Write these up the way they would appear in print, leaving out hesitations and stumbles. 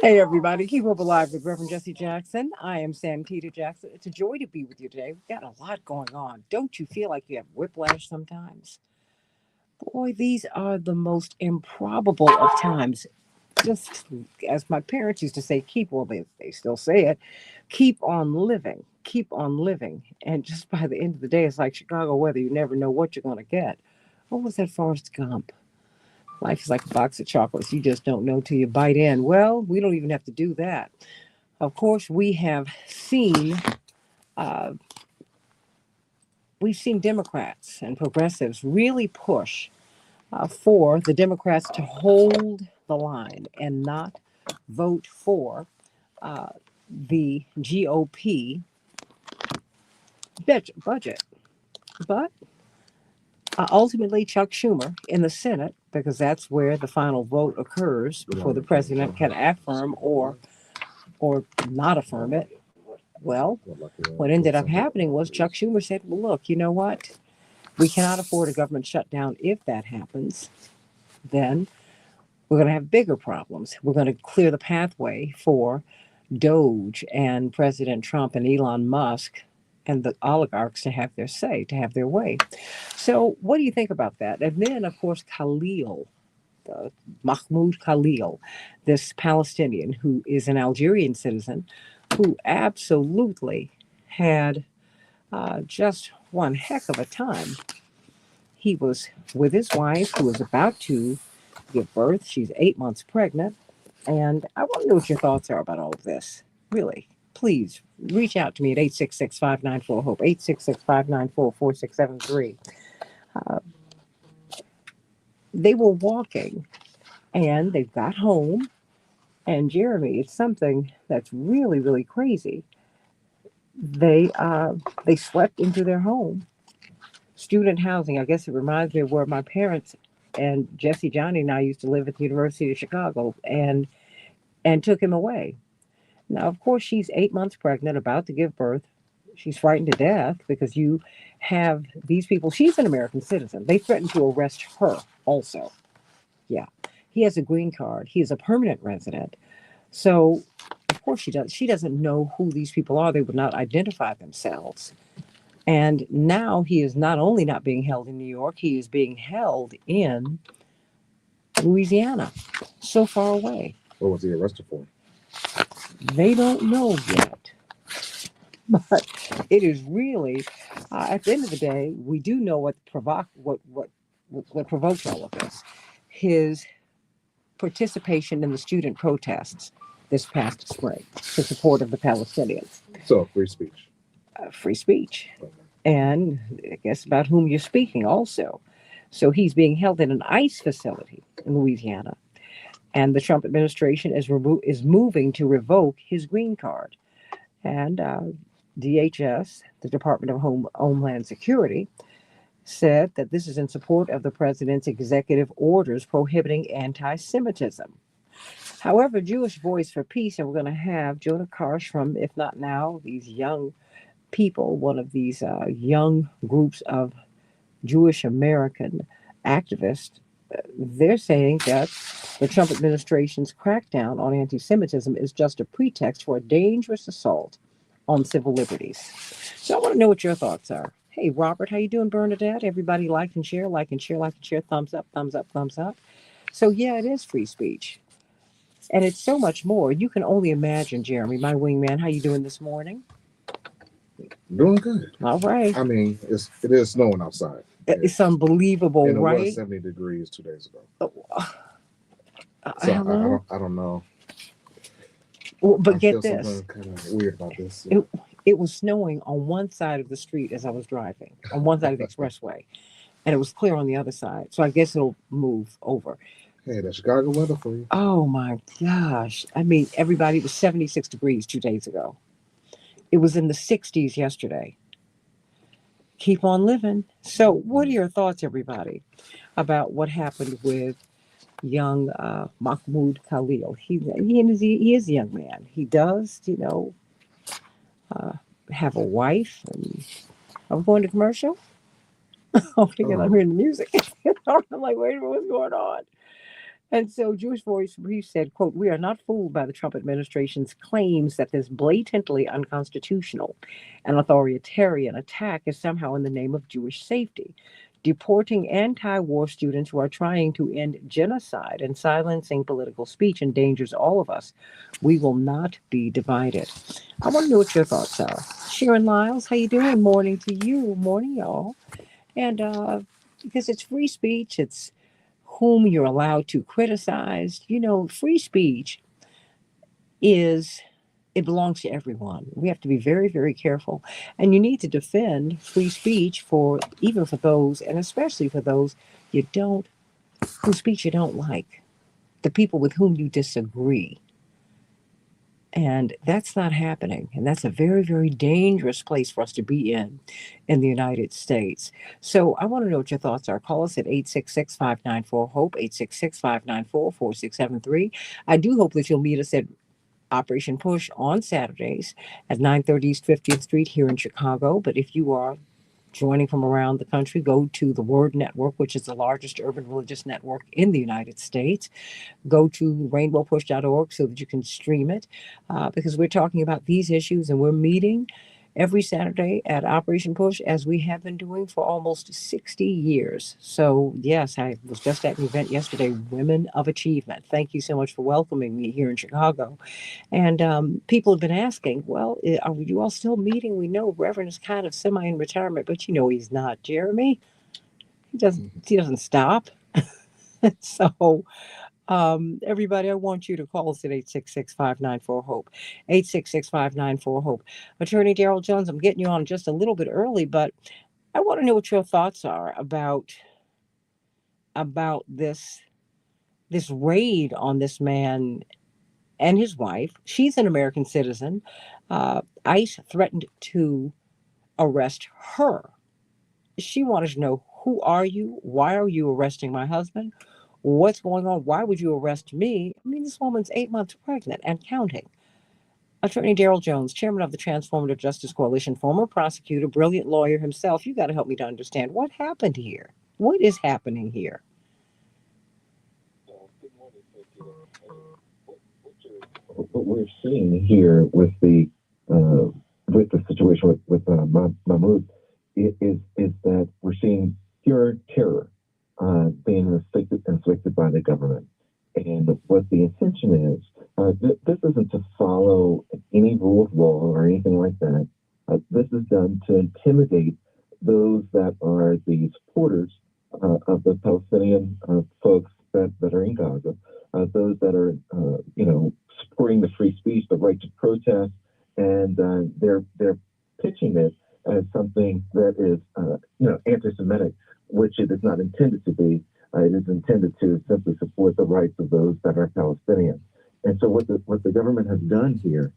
Hey, everybody, keep hope alive with Reverend Jesse Jackson. I am Santita Jackson. It's a joy to be with you today. We've got a lot going on. Don't you feel like you have whiplash sometimes? Boy, these are the most improbable of times. Just as my parents used to say, they still say it, keep on living, keep on living. And just by the end of the day, it's like Chicago weather. You never know what you're going to get. What was that Forrest Gump? Life is like a box of chocolates. You just don't know till you bite in. Well, we don't even have to do that. Of course, uh, we've seen Democrats and progressives really push for the Democrats to hold the line and not vote for uh, the GOP budget. But ultimately, Chuck Schumer in the Senate, because that's where the final vote occurs before the president can affirm or not affirm it. Well, what ended up happening was Chuck Schumer said, "Well, look, you know what? We cannot afford a government shutdown. If that happens, then we're going to have bigger problems. We're going to clear the pathway for Doge and President Trump and Elon Musk and the oligarchs to have their say, to have their way." So, what do you think about that? And then, of course, Mahmoud Khalil, this Palestinian who is an Algerian citizen, who absolutely had just one heck of a time. He was with his wife, who was about to give birth. She's 8 months pregnant. And I want to know what your thoughts are about all of this. Really, please reach out to me at 866-594-HOPE, 866-594-4673. Uh, they were walking and they got home. And Jeremy, it's something that's really, really crazy. They slept into their home, student housing. I guess it reminds me of where my parents and Jesse, Johnny, and I used to live at the University of Chicago, and took him away. Now, of course, she's 8 months pregnant, about to give birth. She's frightened to death because you have these people. She's an American citizen. They threatened to arrest her also. Yeah. He has a green card. He is a permanent resident. So, of course, she doesn't know who these people are. They would not identify themselves. And now he is not only not being held in New York, he is being held in Louisiana, so far away. What was he arrested for? They don't know yet. But it is really, at the end of the day, we do know what provoked all of this. His participation in the student protests this past spring to support of the Palestinians. So, free speech. Free speech. Okay. And I guess about whom you're speaking also. So he's being held in an ICE facility in Louisiana, and the Trump administration is moving to revoke his green card. And DHS, the Department of Homeland Security, said that this is in support of the president's executive orders prohibiting anti-Semitism. However, Jewish Voice for Peace, and we're going to have Jonah Karsh from If Not Now, these young people, one of these young groups of Jewish American activists, they're saying that the Trump administration's crackdown on anti-Semitism is just a pretext for a dangerous assault on civil liberties. So I want to know what your thoughts are. Hey, Robert, how you doing, Bernadette? Everybody like and share, like and share, like and share. Thumbs up, thumbs up, thumbs up. So yeah, it is free speech, and it's so much more. You can only imagine, Jeremy, my wingman. How you doing this morning? Doing good. All right. I mean, it is snowing outside. It's unbelievable, and it right? was 70 degrees 2 days ago. So Hello? I don't know. Well, but I get feel this. something kind of weird about this. It was snowing on one side of the street as I was driving, on one side of the expressway, and it was clear on the other side. So I guess it'll move over. Hey, that's Chicago weather for you. Oh my gosh. I mean, everybody, it was 76 degrees 2 days ago. It was in the 60s yesterday. Keep on living. So, what are your thoughts, everybody, about what happened with young Mahmoud Khalil? He is a young man. He does, uh, have a wife. And I'm going to commercial. Okay, and I'm hearing the music. I'm like, wait a minute, what's going on? And so Jewish Voice Brief said, quote, "We are not fooled by the Trump administration's claims that this blatantly unconstitutional and authoritarian attack is somehow in the name of Jewish safety. Deporting anti-war students who are trying to end genocide and silencing political speech endangers all of us. We will not be divided." I want to know what your thoughts are. Sharon Lyles, how you doing? Morning to you. Morning, y'all. And because it's free speech, it's whom you're allowed to criticize. Free speech is it belongs to everyone. We have to be very, very careful. And you need to defend free speech for even for those, and especially for those you don't whose speech you don't like, the people with whom you disagree. And that's not happening. And that's a very, very dangerous place for us to be in the United States. So I want to know what your thoughts are. Call us at 866-594-HOPE, 866-594-4673. I do hope that you'll meet us at Operation Push on Saturdays at 930 East 50th Street here in Chicago. But if you are joining from around the country, go to the Word Network, which is the largest urban religious network in the United States. Go to rainbowpush.org so that you can stream it, because we're talking about these issues and we're meeting every Saturday at Operation Push as we have been doing for almost 60 years. So, yes, I was just at an event yesterday, Women of Achievement. Thank you so much for welcoming me here in Chicago. And people have been asking, well, are you all still meeting? We know Reverend is kind of semi in retirement, but he's not, Jeremy. He doesn't stop. So, everybody, I want you to call us at 866-594-HOPE, 866-594-HOPE. Attorney Daryl Jones, I'm getting you on just a little bit early, but I want to know what your thoughts are about this raid on this man and his wife. She's an American citizen. ICE threatened to arrest her. She wanted to know, who are you? Why are you arresting my husband? What's going on? Why would you arrest me? I mean, this woman's 8 months pregnant and counting. Attorney Daryl Jones, chairman of the Transformative Justice Coalition, former prosecutor, brilliant lawyer himself. You got to help me to understand what happened here. What is happening here? What we're seeing here with the situation with Mahmoud is that we're seeing pure terror being inflicted by the government. And what the intention is, this isn't to follow any rule of law or anything like that. This is done to intimidate those that are the supporters of the Palestinian folks that are in Gaza, those that are, supporting the free speech, the right to protest, and they're pitching it as something that is, anti-Semitic, which it is not intended to be. It is intended to simply support the rights of those that are Palestinians. And so what the government has done here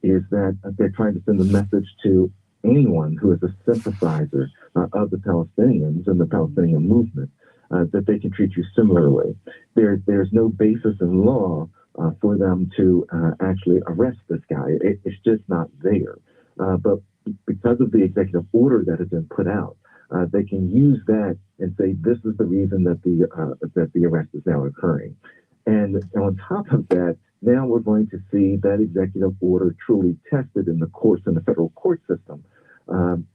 is that they're trying to send a message to anyone who is a sympathizer of the Palestinians and the Palestinian movement, that they can treat you similarly. There's no basis in law for them to actually arrest this guy. It's just not there. But because of the executive order that has been put out, they can use that and say this is the reason that the arrest is now occurring. And on top of that, now we're going to see that executive order truly tested in the courts, in the federal court system. And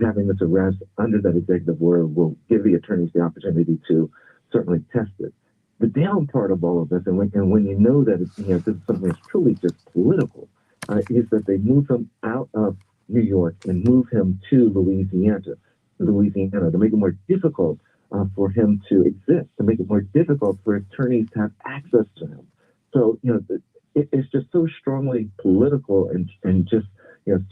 having this arrest under that executive order will give the attorneys the opportunity to certainly test it. The down part of all of this, and when you know that this is something that's truly just political, is that they move him out of New York and move him to Louisiana to make it more difficult for him to exist, to make it more difficult for attorneys to have access to him. So, it's just so strongly political and just,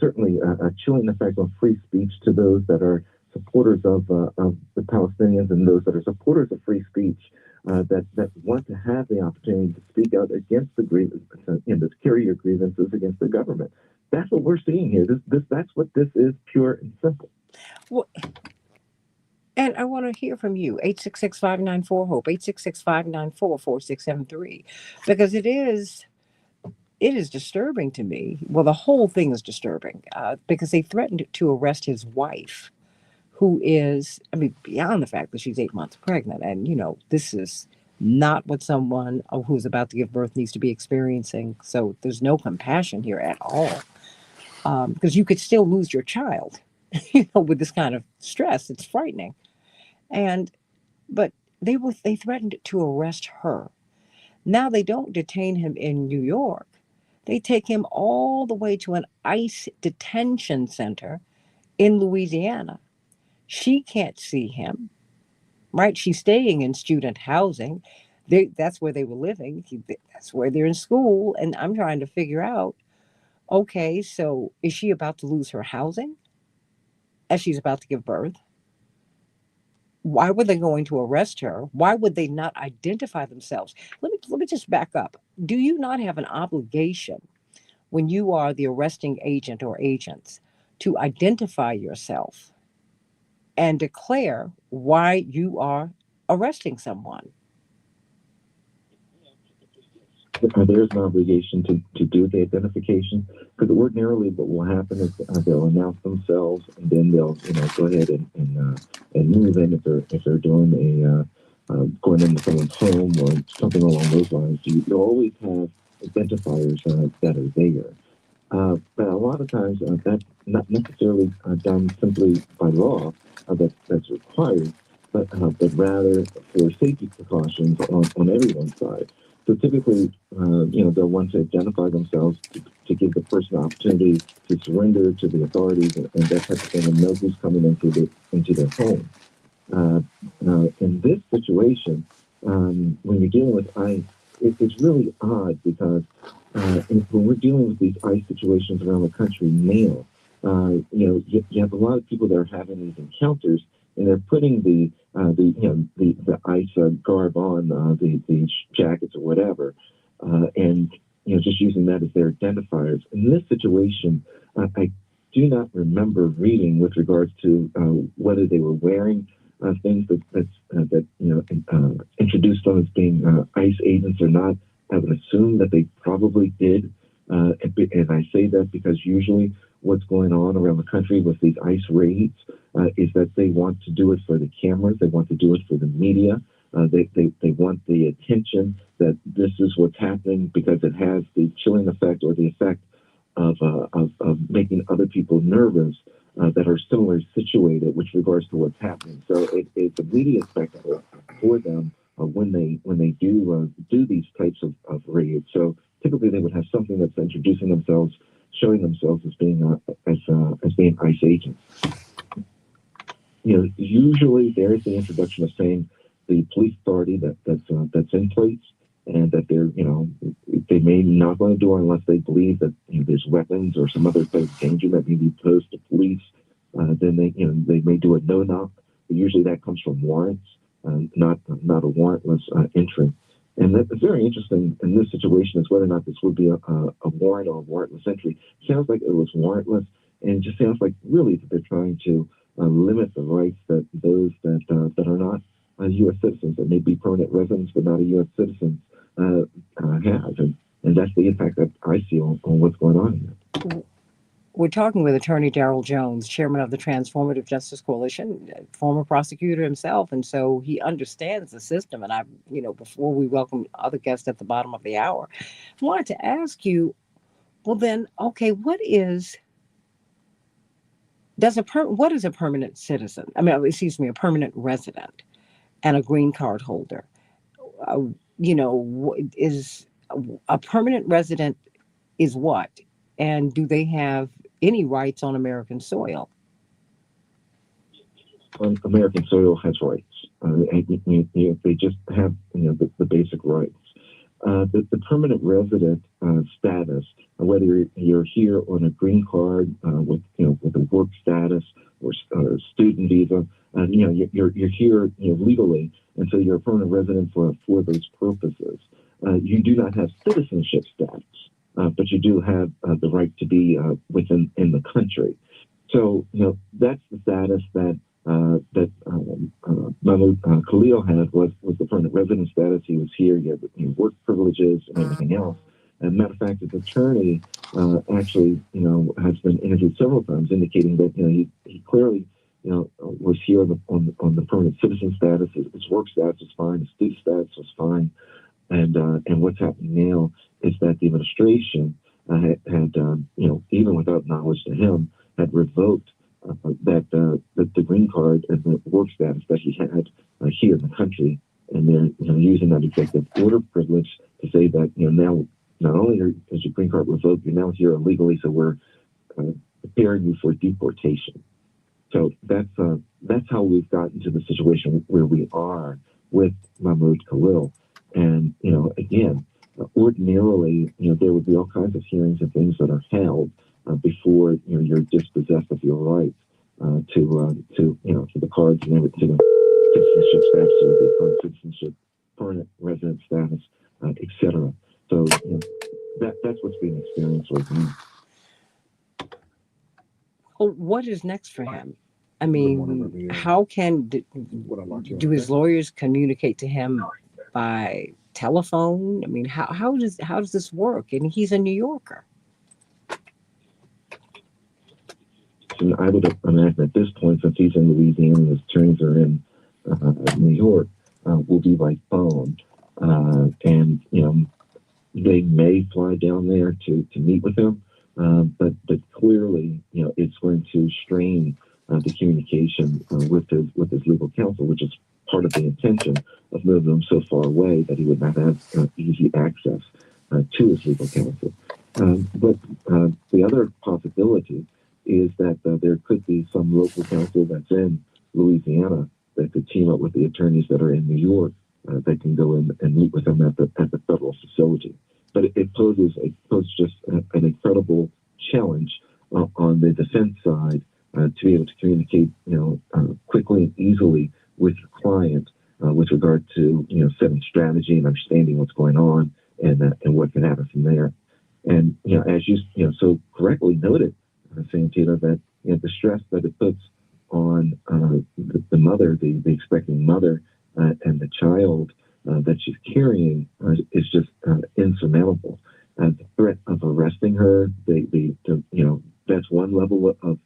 certainly a chilling effect on free speech to those that are supporters of the Palestinians and those that are supporters of free speech, that want to have the opportunity to speak out against the grievances, to carry your grievances against the government. That's what we're seeing here. That's what this is, pure and simple. Well, and I want to hear from you, 866-594-HOPE, 866-594-4673, because it is disturbing to me. Well, the whole thing is disturbing because they threatened to arrest his wife, who is, beyond the fact that she's 8 months pregnant. And, this is not what someone who's about to give birth needs to be experiencing. So there's no compassion here at all, because you could still lose your child, with this kind of stress. It's frightening. And but they threatened to arrest her. Now they don't detain him in New York. They take him all the way to an ICE detention center in Louisiana. She can't see him, right? She's staying in student housing. That's where they were living. That's where they're in school. And I'm trying to figure out, okay, so is she about to lose her housing as she's about to give birth? Why were they going to arrest her? Why would they not identify themselves? Let me just back up. Do you not have an obligation when you are the arresting agent or agents to identify yourself and declare why you are arresting someone? There's an obligation to do the identification, because ordinarily what will happen is they'll announce themselves, and then they'll go ahead and move in if they're doing going into someone's home or something along those lines. You'll always have identifiers that are there. But a lot of times that's not necessarily done simply by law that's required, but rather for safety precautions on everyone's side. So typically, they'll want to identify themselves to give the person an opportunity to surrender to the authorities and that type of thing, and know who's coming into their home. In this situation, when you're dealing with ICE, it's really odd because when we're dealing with these ICE situations around the country now, you have a lot of people that are having these encounters, and they're putting the ICE garb on, the jackets or whatever, and just using that as their identifiers. In this situation, I do not remember reading with regards to whether they were wearing things that introduced them as being ICE agents or not. I would assume that they probably did, and I say that because usually what's going on around the country with these ICE raids is that they want to do it for the cameras, they want to do it for the media, they want the attention that this is what's happening, because it has the chilling effect or the effect of making other people nervous that are similarly situated with regards to what's happening. So it's a media spectacle for them when they do these types of raids. So typically they would have something that's introducing themselves, showing themselves as being ICE agents. Usually there is the introduction of saying the police authority that's in place, and that they may not want to do it unless they believe that there's weapons or some other type of danger that may be posed to police. Then they may do a no knock. Usually that comes from warrants, not a warrantless entry. And that's very interesting in this situation is whether or not this would be a warrant or a warrantless entry. It sounds like it was warrantless, and it just sounds like really that they're trying to limit the rights that those that are not U.S. citizens, that may be permanent residents but not a U.S. citizen, have. And that's the impact that I see on what's going on here. We're talking with Attorney Darrell Jones, chairman of the Transformative Justice Coalition, former prosecutor himself, and so he understands the system. And before we welcome other guests at the bottom of the hour, I wanted to ask you, well then, okay, what is a permanent citizen? A permanent resident and a green card holder. Is a permanent resident is what? And do they have any rights on American soil? On American soil has rights. They just have the basic rights. The permanent resident status, whether you're here on a green card with a work status or student visa, you're here legally, and so you're a permanent resident for those purposes. You do not have citizenship status, but you do have the right to be within the country. So that's the status that Mahmoud Khalil had was the permanent resident status. He was here. He had work privileges and everything else. As a matter of fact, his attorney actually has been interviewed several times, indicating that he clearly was here on the permanent citizen status. His work status was fine. His student status was fine. And what's happening now is that the administration had even without knowledge to him, had revoked the green card and the work status that he had here in the country, and they're using that executive order privilege to say that now not only is your green card revoked, you're now here illegally, so we're preparing you for deportation. So that's how we've gotten to the situation where we are with Mahmoud Khalil. And again, ordinarily, there would be all kinds of hearings and things that are held before you're dispossessed of your rights to the cards and everything, to the citizenship status, to the permanent citizenship, permanent resident status, etc. So that's what's being experienced right now. Well, what is next for him? I Good morning, mean, Rabbi. how can Would I lock you do up his there? lawyers communicate to him by telephone? I mean, how does this work? And he's a New Yorker. And I would imagine at this point, since he's in Louisiana and his attorneys are in New York, will be by phone. And they may fly down there to meet with him, but clearly, it's going to strain the communication with his legal counsel, which is part of the intention of moving him so far away that he would not have easy access to his legal counsel. But the other possibility is that there could be some local counsel that's in Louisiana that could team up with the attorneys that are in New York that can go in and meet with them at the federal facility. But it poses just an incredible challenge on the defense side to be able to communicate, quickly and easily with your client with regard to, setting strategy and understanding what's going on and what can happen from there. And as you so correctly noted, Santita, that the stress that it puts on the mother, the expecting mother, and the child that she's carrying is just insurmountable. The threat of arresting her, that's one level of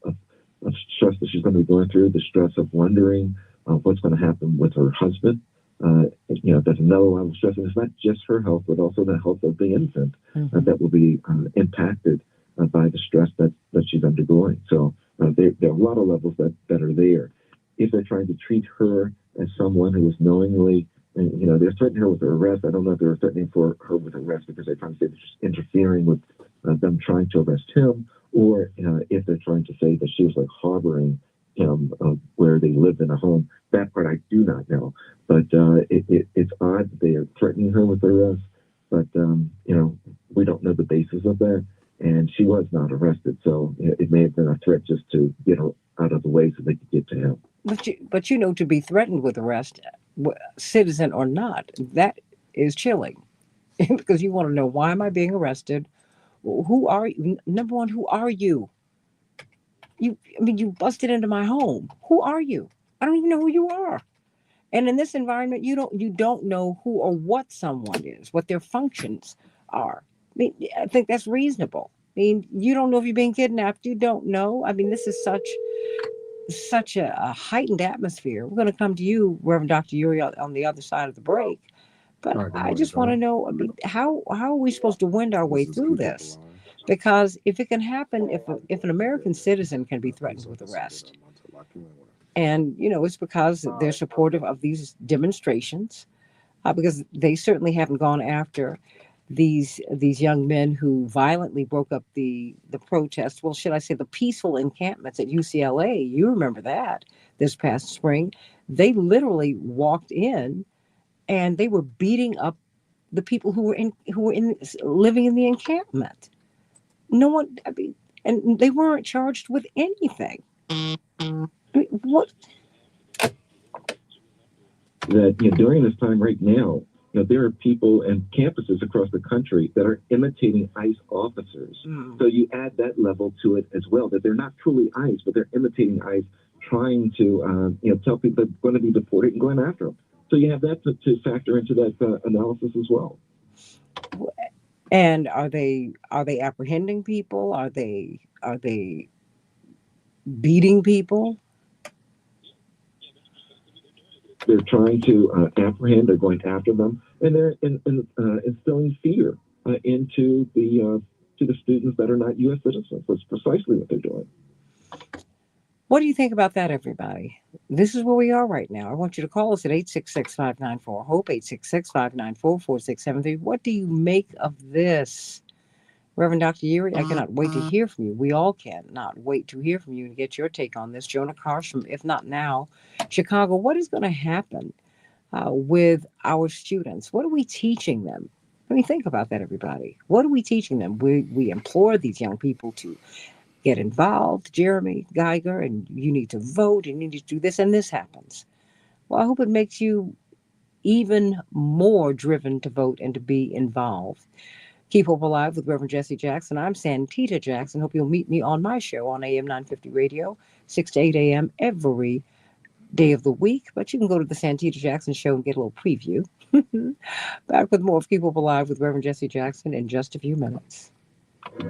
stress that she's going to be going through. The stress of wondering what's going to happen with her husband. That's another level of stress. And it's not just her health, but also the health of the infant that will be impacted by the stress that she's undergoing. So there are a lot of levels that are there. If they're trying to treat her as someone who is knowingly, they're threatening her with arrest. I don't know if they're threatening for her with arrest because they're trying to say they're just interfering with them trying to arrest him, or if they're trying to say that she was harboring him where they lived in a home. That part I do not know, but it's odd that they are threatening her with arrest. But we don't know the basis of that, and she was not arrested, so it may have been a threat just to get her out of the way so they could get to him. But to be threatened with arrest, citizen or not, that is chilling because you want to know, why am I being arrested? Who are you? Number one, who are you? You busted into my home. Who are you? I don't even know who you are. And in this environment, you don't know who or what someone is, what their functions are. I think that's reasonable. You don't know if you're being kidnapped. You don't know. This is such a heightened atmosphere. We're going to come to you, Reverend Dr. Uri, on the other side of the break. But All right, good I morning, just want to John. know, how are we supposed to wend our way This is through Keep Up this? Alive. Because if it can happen, if an American citizen can be threatened with arrest, and it's because they're supportive of these demonstrations, because they certainly haven't gone after these young men who violently broke up the protests. Well, should I say the peaceful encampments at UCLA? You remember that this past spring, they literally walked in and they were beating up the people who were living in the encampment. No one, and they weren't charged with anything. What? That during this time right now, there are people and campuses across the country that are imitating ICE officers. So you add that level to it as well, that they're not truly ICE, but they're imitating ICE, trying to tell people they're going to be deported and going after them. So you have that to factor into that analysis as well. And are they apprehending people? Are they beating people? they're trying to apprehend. They're going after them, and they're instilling fear into the students that are not U.S. citizens. That's precisely what they're doing. What do you think about that, everybody? This is where we are right now. I want you to call us at 866-594-HOPE, 866-594-4673. What do you make of this? Reverend Dr. Yuri, I cannot wait to hear from you. We all cannot wait to hear from you and get your take on this. Jonah Karsh from If Not Now, Chicago. What is going to happen with our students? What are we teaching them? I mean, think about that, everybody. What are we teaching them? We implore these young people to get involved, Jeremy Geiger, and you need to vote and you need to do this, and this happens. Well, I hope it makes you even more driven to vote and to be involved. Keep Hope Alive with Reverend Jesse Jackson. I'm Santita Jackson. Hope you'll meet me on my show on AM 950 Radio, 6 to 8 a.m. every day of the week. But you can go to the Santita Jackson Show and get a little preview. Back with more of Keep Hope Alive with Reverend Jesse Jackson in just a few minutes. They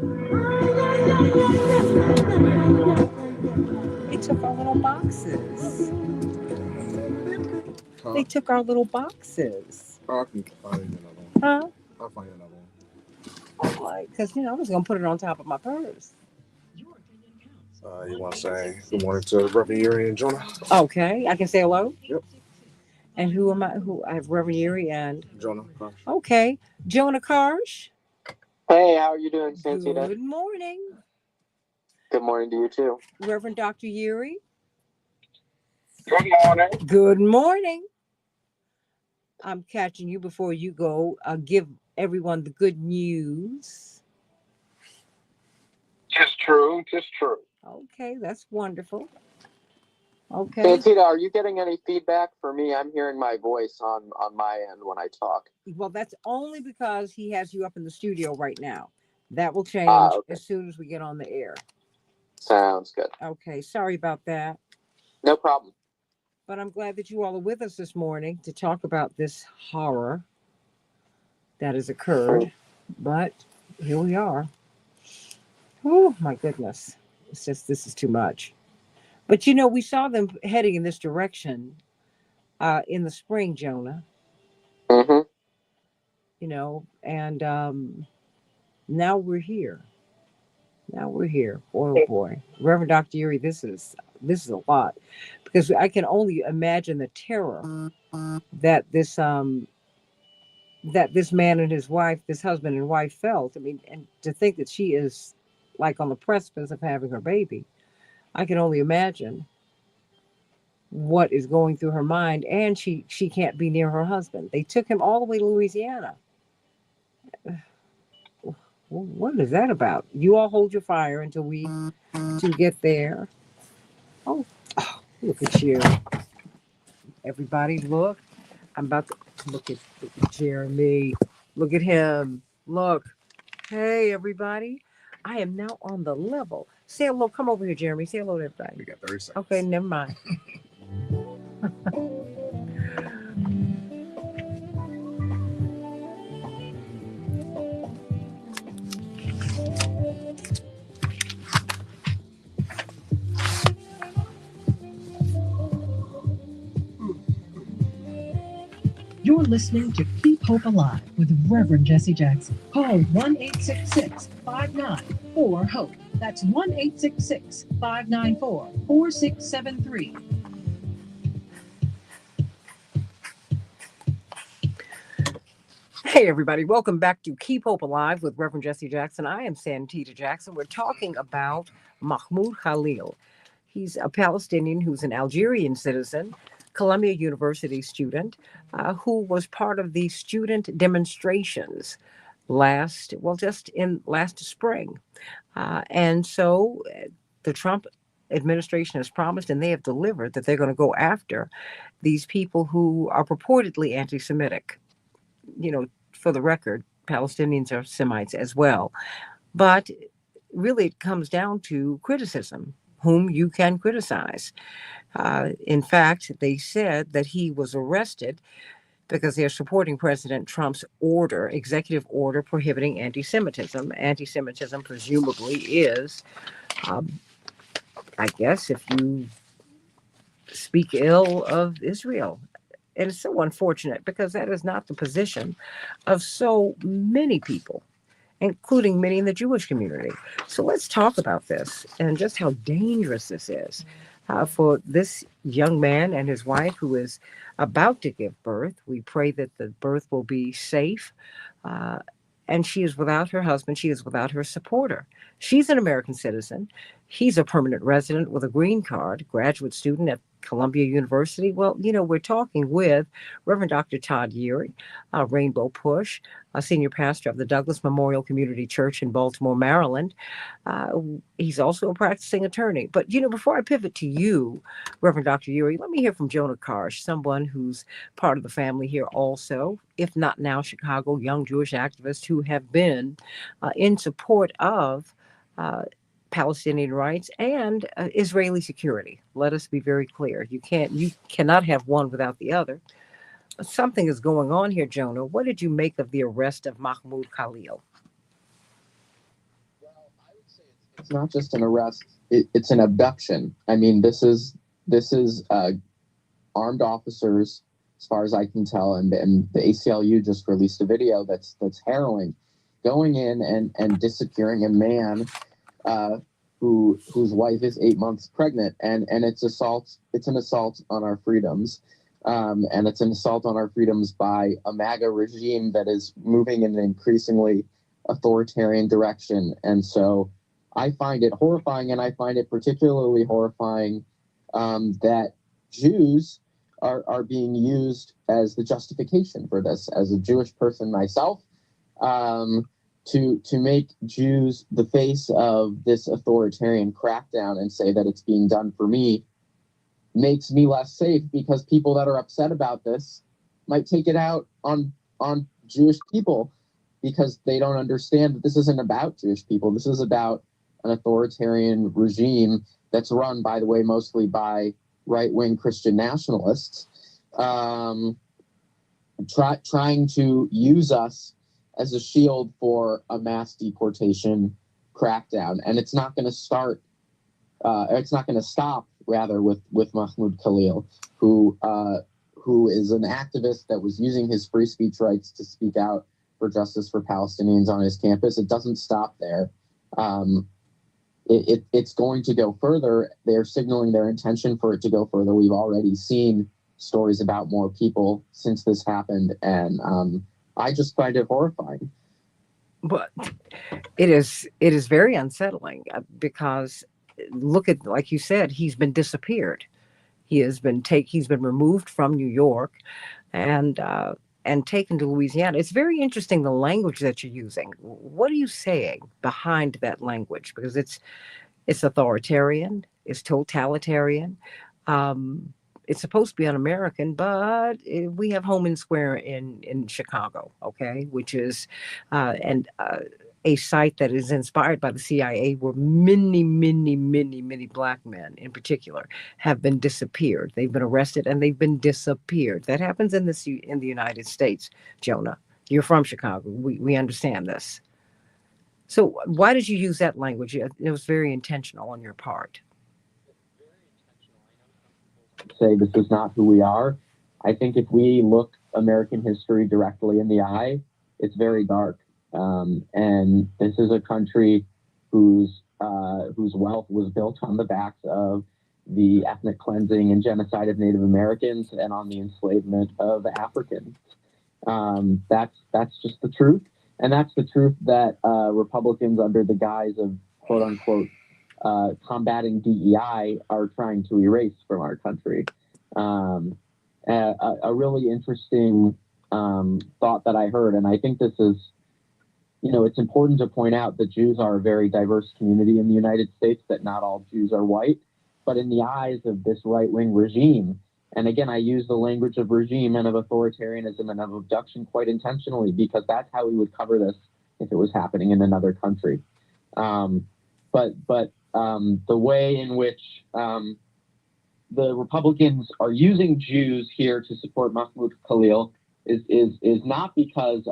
took our little boxes. They took our little boxes. I can find another one. Huh? I'll find another one. Because, I was going to put it on top of my purse. You want to say good morning to Reverend Yuri and Jonah? Okay, I can say hello? Yep. And who am I? I have Reverend Yuri and... Jonah. Okay. Jonah Karsh. Hey, how are you doing, Santita? Good morning. Good morning to you, too. Reverend Dr. Yuri. Good morning. Good morning. I'm catching you before you go. Give everyone the good news. Just true. Okay, that's wonderful. Okay. Santita, are you getting any feedback for me? I'm hearing my voice on my end when I talk. Well, that's only because he has you up in the studio right now. That will change Okay. as soon as we get on the air. Sounds good. Okay, sorry about that. No problem. But I'm glad that you all are with us this morning to talk about this horror that has occurred. But here we are. Oh, my goodness. It's just, this is too much. But, we saw them heading in this direction in the spring, Jonah. Mm-hmm. And now we're here. Oh, boy. Reverend Dr. Yuri, this is a lot. Because I can only imagine the terror that this man and his wife, this husband and wife felt. I mean, and to think that she is like on the precipice of having her baby. I can only imagine what is going through her mind, and she can't be near her husband. They took him all the way to Louisiana. What is that about? You all hold your fire until we get there. Oh, look at you. Everybody look. I'm about to look at Jeremy. Look at him. Look. Hey, everybody. I am now on the level. Say hello. Come over here, Jeremy. Say hello to everybody. We got 30 seconds. Okay, never mind. You're listening to Keep Hope Alive with Reverend Jesse Jackson. Call 1-866-594-HOPE. That's 1-866-594-4673. Hey, everybody. Welcome back to Keep Hope Alive with Reverend Jesse Jackson. I am Santita Jackson. We're talking about Mahmoud Khalil. He's a Palestinian who's an Algerian citizen, Columbia University student, who was part of the student demonstrations last spring. And so the Trump administration has promised, and they have delivered, that they're going to go after these people who are purportedly anti-Semitic. For the record, Palestinians are Semites as well. But really, it comes down to criticism, whom you can criticize. In fact, they said that he was arrested because they're supporting President Trump's executive order prohibiting anti-Semitism. Anti-Semitism presumably is, I guess, if you speak ill of Israel. And it's so unfortunate because that is not the position of so many people, including many in the Jewish community. So let's talk about this and just how dangerous this is for this young man and his wife who is about to give birth. We pray that the birth will be safe. Uh, and she is without her husband. She is without her supporter. She's an American citizen. He's a permanent resident with a green card, graduate student at Columbia University. Well, we're talking with Reverend Dr. Todd Yeary, Rainbow Push, a senior pastor of the Douglas Memorial Community Church in Baltimore, Maryland. He's also a practicing attorney. But, before I pivot to you, Reverend Dr. Yeary, let me hear from Jonah Karsh, someone who's part of the family here also, if not now Chicago, young Jewish activists who have been in support of Palestinian rights and Israeli security. Let us be very clear. You cannot have one without the other. Something is going on here, Jonah. What did you make of the arrest of Mahmoud Khalil? Well, I would say it's not just an arrest; it's an abduction. I mean, this is armed officers, as far as I can tell, and the ACLU just released a video that's harrowing, going in and disappearing a man whose wife is 8 months pregnant, and it's an assault on our freedoms, and it's an assault on our freedoms by a MAGA regime that is moving in an increasingly authoritarian direction. And so I find it horrifying, and I find it particularly horrifying that Jews are being used as the justification for this. As a Jewish person myself, to make Jews the face of this authoritarian crackdown and say that it's being done for me makes me less safe, because people that are upset about this might take it out on Jewish people, because they don't understand that this isn't about Jewish people. This is about an authoritarian regime that's run, by the way, mostly by right-wing Christian nationalists, trying to use us as a shield for a mass deportation crackdown. And it's not going to stop rather with Mahmoud Khalil, who is an activist that was using his free speech rights to speak out for justice for Palestinians on his campus. It doesn't stop there. It's going to go further. They're signaling their intention for it to go further. We've already seen stories about more people since this happened, and I just find it horrifying. But it is very unsettling because look at, like you said, he's been disappeared. He's been removed from New York and taken to Louisiana. It's very interesting the language that you're using. What are you saying behind that language? Because it's authoritarian, it's totalitarian. It's supposed to be un-American, but we have Homan Square in Chicago, okay, which is a site that is inspired by the CIA, where many, many, many, many black men in particular have been disappeared. They've been arrested and they've been disappeared. That happens in the United States, Jonah. You're from Chicago. We understand this. So why did you use that language? It was very intentional on your part. Say this is not who we are. I think if we look American history directly in the eye, it's very dark. And this is a country whose wealth was built on the backs of the ethnic cleansing and genocide of Native Americans and on the enslavement of Africans. That's just the truth. And that's the truth that Republicans, under the guise of quote unquote combating DEI, are trying to erase from our country. A really interesting thought that I heard, and I think this is, it's important to point out that Jews are a very diverse community in the United States, that not all Jews are white, but in the eyes of this right-wing regime, and again, I use the language of regime and of authoritarianism and of abduction quite intentionally, because that's how we would cover this if it was happening in another country. But the way in which the Republicans are using Jews here to support Mahmoud Khalil is not because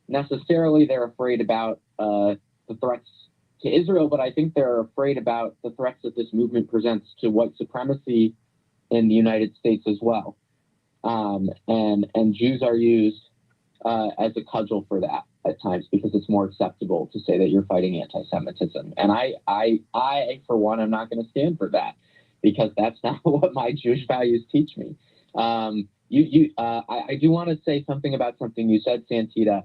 necessarily they're afraid about the threats to Israel, but I think they're afraid about the threats that this movement presents to white supremacy in the United States as well. and Jews are used as a cudgel for that at times because it's more acceptable to say that you're fighting anti-Semitism. And I for one, am not going to stand for that because that's not what my Jewish values teach me. I do want to say something about something you said, Santita.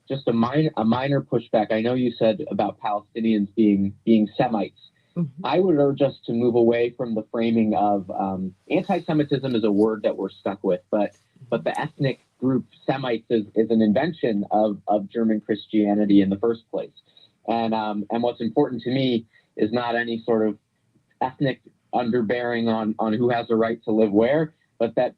Just a minor pushback. I know you said about Palestinians being Semites. Mm-hmm. I would urge us to move away from the framing of anti-Semitism is a word that we're stuck with, but the ethnic group Semites is an invention of German Christianity in the first place. And what's important to me is not any sort of ethnic underbearing on who has a right to live where, but that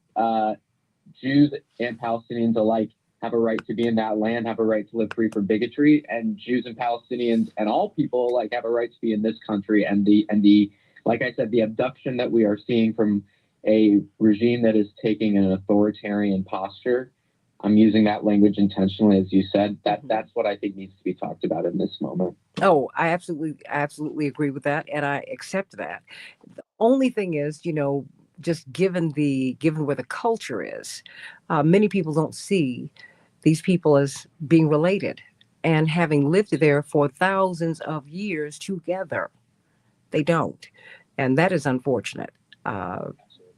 Jews and Palestinians alike have a right to be in that land, have a right to live free from bigotry, and Jews and Palestinians and all people alike have a right to be in this country. And the like I said, the abduction that we are seeing from a regime that is taking an authoritarian posture, I'm using that language intentionally, as you said, that's what I think needs to be talked about in this moment. Oh, I absolutely agree with that, and I accept that. The only thing is, just given where the culture is, many people don't see these people as being related and having lived there for thousands of years together. They don't, and that is unfortunate.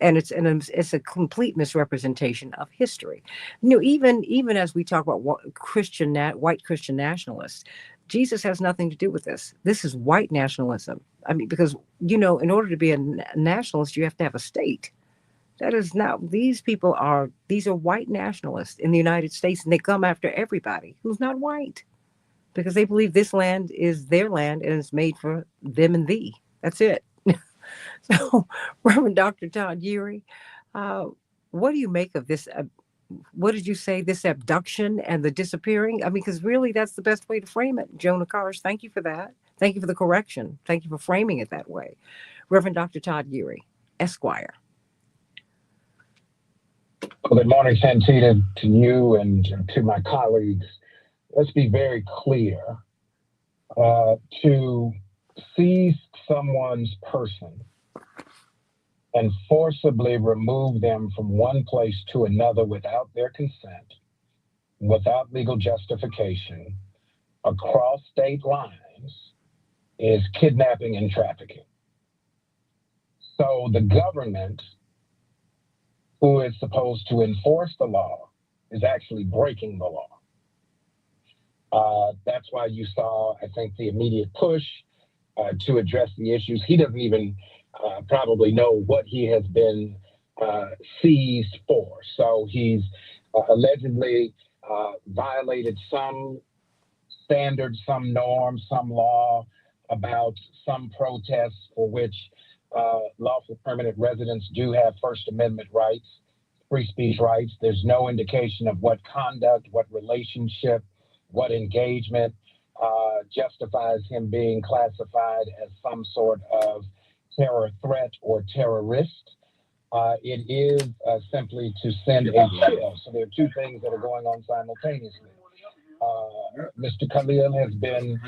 And it's a complete misrepresentation of history. Even as we talk about white Christian nationalists, Jesus has nothing to do with this. This is white nationalism. I mean, because in order to be a nationalist, you have to have a state. That is not. These are white nationalists in the United States, and they come after everybody who's not white because they believe this land is their land and it's made for them and thee. That's it. So, Reverend Dr. Todd Eury, what do you make of this? What did you say? This abduction and the disappearing? I mean, because really, that's the best way to frame it. Jonah Karsh, thank you for that. Thank you for the correction. Thank you for framing it that way. Reverend Dr. Todd Eury, Esquire. Well, good morning, Santita, to you and to my colleagues. Let's be very clear. To seize someone's person and forcibly remove them from one place to another without their consent, without legal justification, across state lines, is kidnapping and trafficking. So the government, who is supposed to enforce the law, is actually breaking the law. That's why you saw, I think, the immediate push to address the issues. He doesn't even probably know what he has been seized for. So he's allegedly violated some standards, some norms, some law about some protests for which lawful permanent residents do have First Amendment rights, free speech rights. There's no indication of what conduct, what relationship, what engagement justifies him being classified as some sort of terror threat or terrorist. It is simply to send a chill. So there are two things that are going on simultaneously. Mr. Khalil has been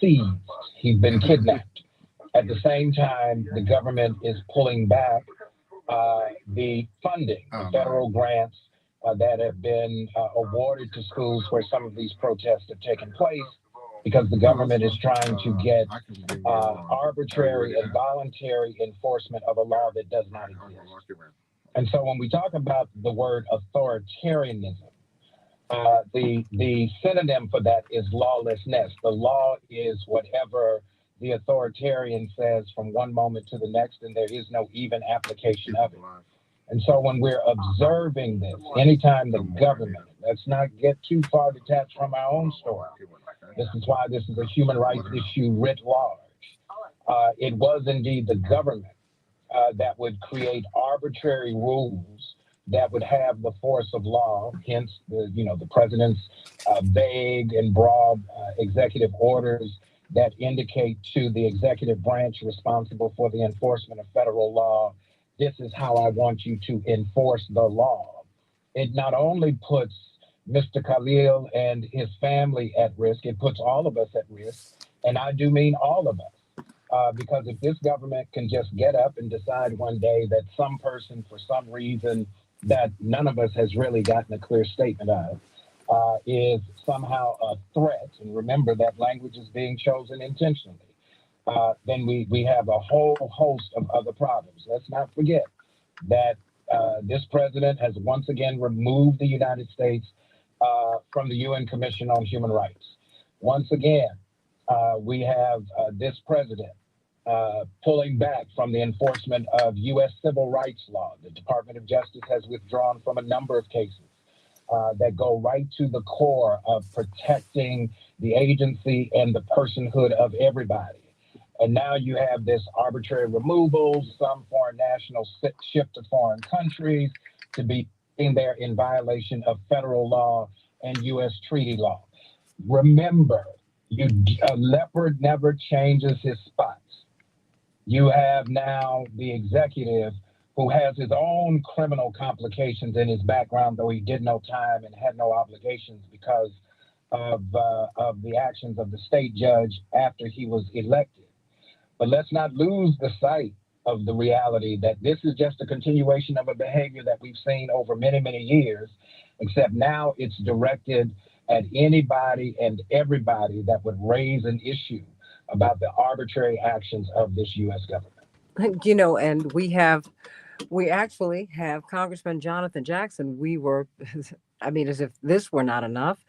seized. He's been kidnapped. At the same time, the government is pulling back the funding, the federal grants that have been awarded to schools where some of these protests have taken place, because the government is trying to get arbitrary and voluntary enforcement of a law that does not exist. And so when we talk about the word authoritarianism, the synonym for that is lawlessness. The law is whatever the authoritarian says from one moment to the next, and there is no even application of it. And so when we're observing this, anytime the government, let's not get too far detached from our own story. This is why this is a human rights issue writ large. It was indeed the government that would create arbitrary rules that would have the force of law, hence the president's vague and broad executive orders that indicate to the executive branch responsible for the enforcement of federal law, this is how I want you to enforce the law. It not only puts Mr. Khalil and his family at risk, it puts all of us at risk, and I do mean all of us. Because if this government can just get up and decide one day that some person, for some reason that none of us has really gotten a clear statement of, is somehow a threat, and remember that language is being chosen intentionally, then we have a whole host of other problems. Let's not forget that this president has once again removed the United States from the UN Commission on Human Rights. Once again, we have this president pulling back from the enforcement of U.S. civil rights law. The Department of Justice has withdrawn from a number of cases that go right to the core of protecting the agency and the personhood of everybody. And now you have this arbitrary removal, some foreign nationals shipped to foreign countries to be in there in violation of federal law and U.S. treaty law. Remember, a leopard never changes his spots. You have now the executive who has his own criminal complications in his background, though he did no time and had no obligations because of the actions of the state judge after he was elected. But let's not lose the sight of the reality that this is just a continuation of a behavior that we've seen over many, many years, except now it's directed at anybody and everybody that would raise an issue about the arbitrary actions of this U.S. government. You know, and we actually have Congressman Jonathan Jackson. We were, I mean, as if this were not enough,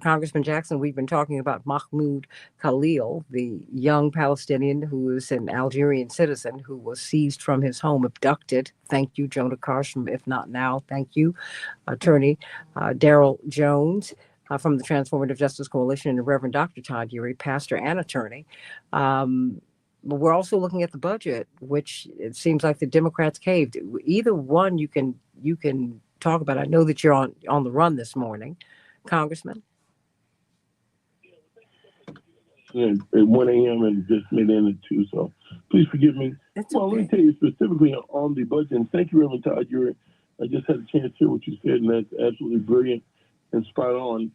Congressman Jackson, we've been talking about Mahmoud Khalil, the young Palestinian who is an Algerian citizen who was seized from his home, abducted. Thank you, Jonah Karsh from If Not Now. Thank you, Attorney Daryl Jones from the Transformative Justice Coalition, and Reverend Dr. Todd Eury, pastor and attorney. But we're also looking at the budget, which it seems like the Democrats caved. Either one you can talk about. I know that you're on the run this morning, Congressman. At 1 a.m. and just made in at 2, so please forgive me. That's well, okay. Let me tell you specifically on the budget, and thank you, Reverend Todd Eury. I just had a chance to hear what you said, and that's absolutely brilliant and spot on.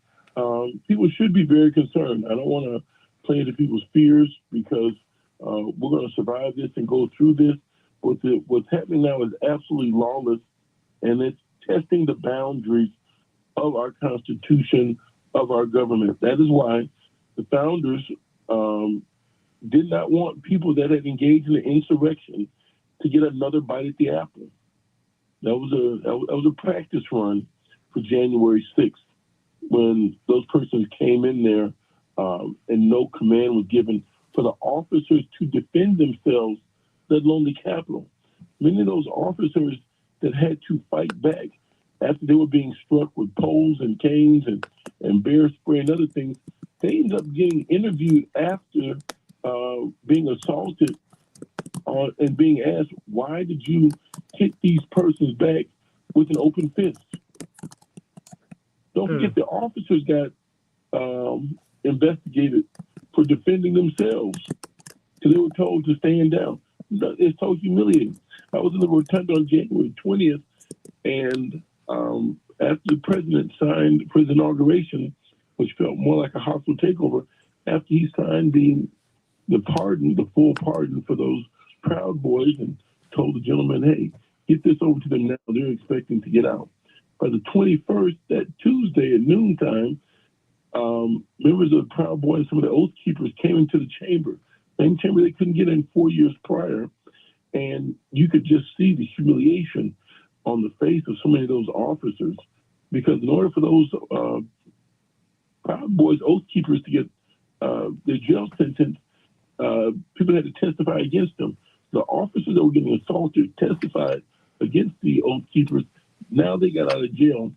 People should be very concerned. I don't want to play into people's fears because we're going to survive this and go through this. But what's happening now is absolutely lawless, and it's testing the boundaries of our Constitution, of our government. That is why the founders did not want people that had engaged in the insurrection to get another bite at the apple. That was a practice run for January 6th when those persons came in there and no command was given for the officers to defend themselves, let alone the Capitol. Many of those officers that had to fight back after they were being struck with poles and canes and bear spray and other things, they ended up getting interviewed after being assaulted and being asked, why did you hit these persons back with an open fist? Don't forget the officers got investigated for defending themselves because they were told to stand down. It's so humiliating. I was in the rotunda on January 20th, and after the president signed for his inauguration, which felt more like a hostile takeover, after he signed the pardon, the full pardon for those Proud Boys, and told the gentleman, hey, get this over to them now. They're expecting to get out. By the 21st, that Tuesday at noontime, members of the Proud Boys and some of the Oath Keepers came into the chamber, same chamber they couldn't get in 4 years prior, and you could just see the humiliation on the face of so many of those officers, because in order for those Proud Boys, Oath Keepers to get their jail sentence, people had to testify against them. The officers that were getting assaulted testified against the Oath Keepers. Now they got out of jail,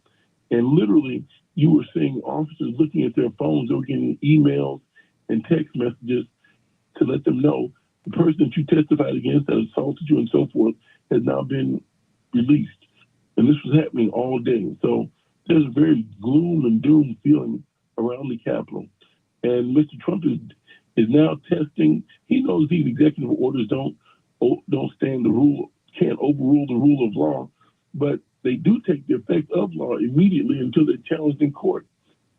and literally you were seeing officers looking at their phones. They were getting emails and text messages to let them know the person that you testified against that assaulted you and so forth has now been released. And this was happening all day. So there's a very gloom and doom feeling around the Capitol. And Mr. Trump is now testing. He knows these executive orders don't stand the rule, can't overrule the rule of law, but they do take the effect of law immediately until they're challenged in court.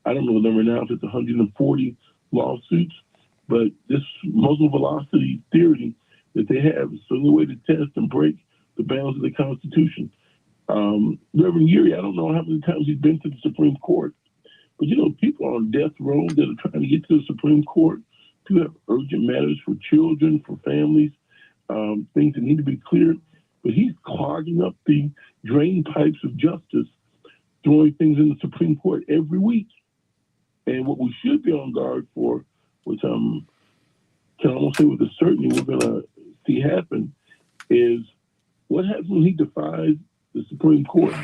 I don't know the number now, if it's 140 lawsuits But this muzzle velocity theory that they have is the only way to test and break the bounds of the Constitution. Reverend Geary, I don't know how many times he's been to the Supreme Court, but people on death row that are trying to get to the Supreme Court to have urgent matters for children, for families, things that need to be cleared. But he's clogging up the drain pipes of justice, throwing things in the Supreme Court every week. And what we should be on guard for, which can almost say with a certainty we're going to see happen, is what happens when he defies the Supreme Court.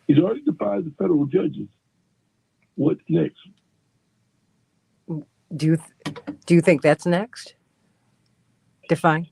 He's already defied the federal judges. What's next? Do you think that's next? Define.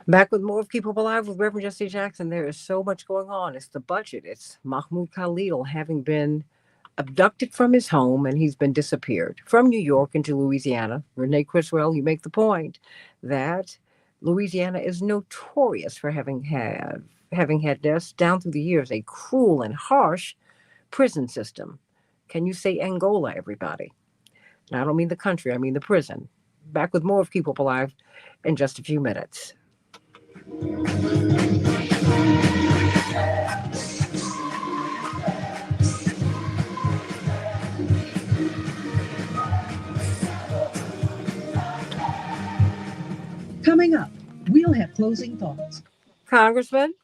Back with more of Keep Hope Alive with Reverend Jesse Jackson. There is so much going on. It's the budget. It's Mahmoud Khalil having been abducted from his home, and he's been disappeared from New York into Louisiana. Renee Criswell, you make the point that Louisiana is notorious for having had deaths down through the years, a cruel and harsh prison system. Can you say Angola, everybody? Now, I don't mean the country, I mean the prison. Back with more of Keep Hope Alive in just a few minutes. Coming up, we'll have closing thoughts. Congressman?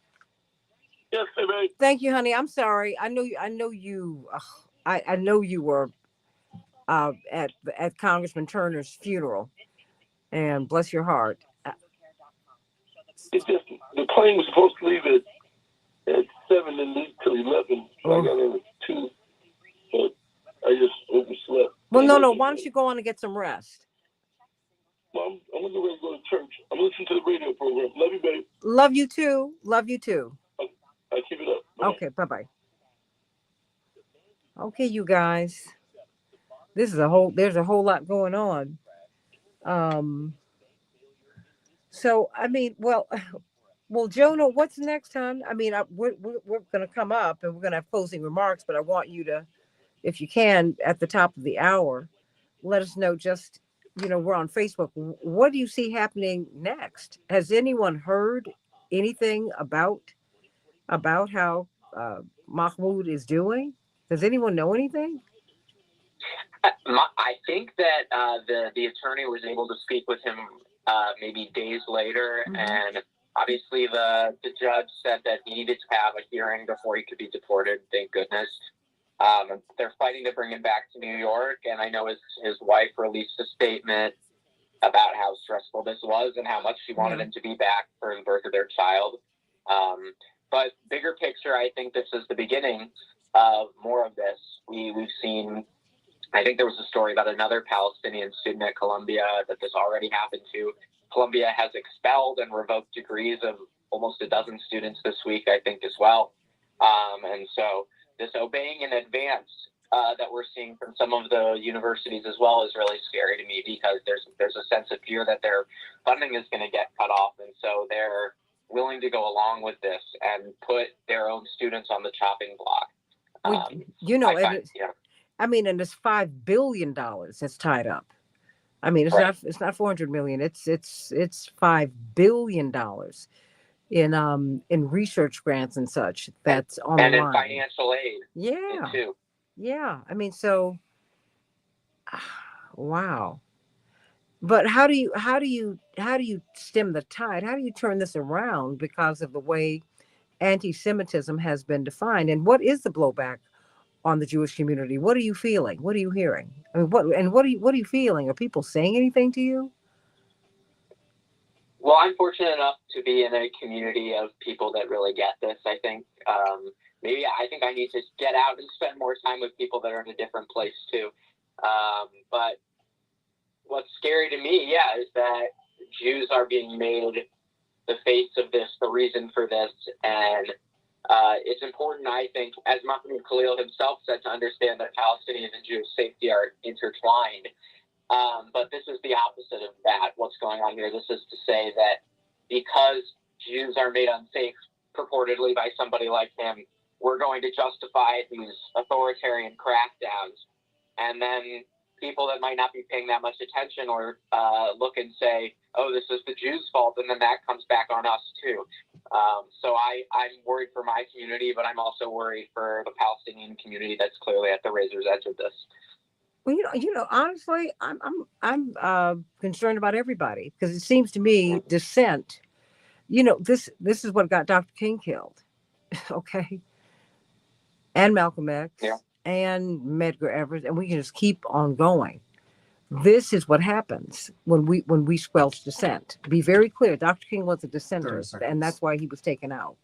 Yes, baby. Thank you, honey. I'm sorry. I know you. I know you were at Congressman Turner's funeral, and bless your heart. It's just the plane was supposed to leave at 7 and leave till 11. So I got in at 2, but I just overslept. Well, no. Why don't you go on and get some rest? Well, I'm going to go to church. I'm listening to the radio program. Love you, babe. Love you too. Love you too. I keep it up. Bye-bye. Okay, bye-bye. Okay, you guys. There's a whole lot going on. So I mean, well, Jonah, what's next, hon? I mean, we're going to come up and we're going to have closing remarks, but I want you to, if you can, at the top of the hour, let us know. Just we're on Facebook. What do you see happening next? Has anyone heard anything about how Mahmoud is doing? Does anyone know anything? I think that the attorney was able to speak with him maybe days later, and obviously the judge said that he needed to have a hearing before he could be deported. Thank goodness. They're fighting to bring him back to New York, and I know his wife released a statement about how stressful this was and how much she wanted him to be back for the birth of their child. But bigger picture, I think this is the beginning of more of this. We've seen, I think there was a story about another Palestinian student at Columbia that this already happened to. Columbia has expelled and revoked degrees of almost a dozen students this week, I think, as well. And so this obeying in advance that we're seeing from some of the universities as well is really scary to me, because there's a sense of fear that their funding is going to get cut off. And so they're willing to go along with this and put their own students on the chopping block. I mean, and there's $5 billion that's tied up. I mean, Right. it's not 400 million. It's $5 billion in research grants and such that's on And the in line. financial aid Yeah, too. yeah. I mean, so wow. But how do you stem the tide? How do you turn this around because of the way anti-Semitism has been defined? And what is the blowback on the Jewish community? What are you feeling? What are you hearing? I mean, what are you feeling? Are people saying anything to you? Well, I'm fortunate enough to be in a community of people that really get this. I think I think I need to get out and spend more time with people that are in a different place too. But what's scary to me, is that Jews are being made the face of this, the reason for this, and it's important, I think, as Mahmoud Khalil himself said, to understand that Palestinian and Jewish safety are intertwined. But this is the opposite of that. What's going on here? This is to say that because Jews are made unsafe, purportedly by somebody like him, we're going to justify these authoritarian crackdowns, and then people that might not be paying that much attention or look and say, oh, this is the Jews' fault, and then that comes back on us too. So I'm worried for my community, but I'm also worried for the Palestinian community that's clearly at the razor's edge of this. Well, honestly, I'm concerned about everybody because it seems to me dissent. This is what got Dr. King killed, okay, and Malcolm X, and Medgar Evers, and we can just keep on going. This is what happens when we squelch dissent. Be very clear, Dr. King was a dissenter, and that's why he was taken out.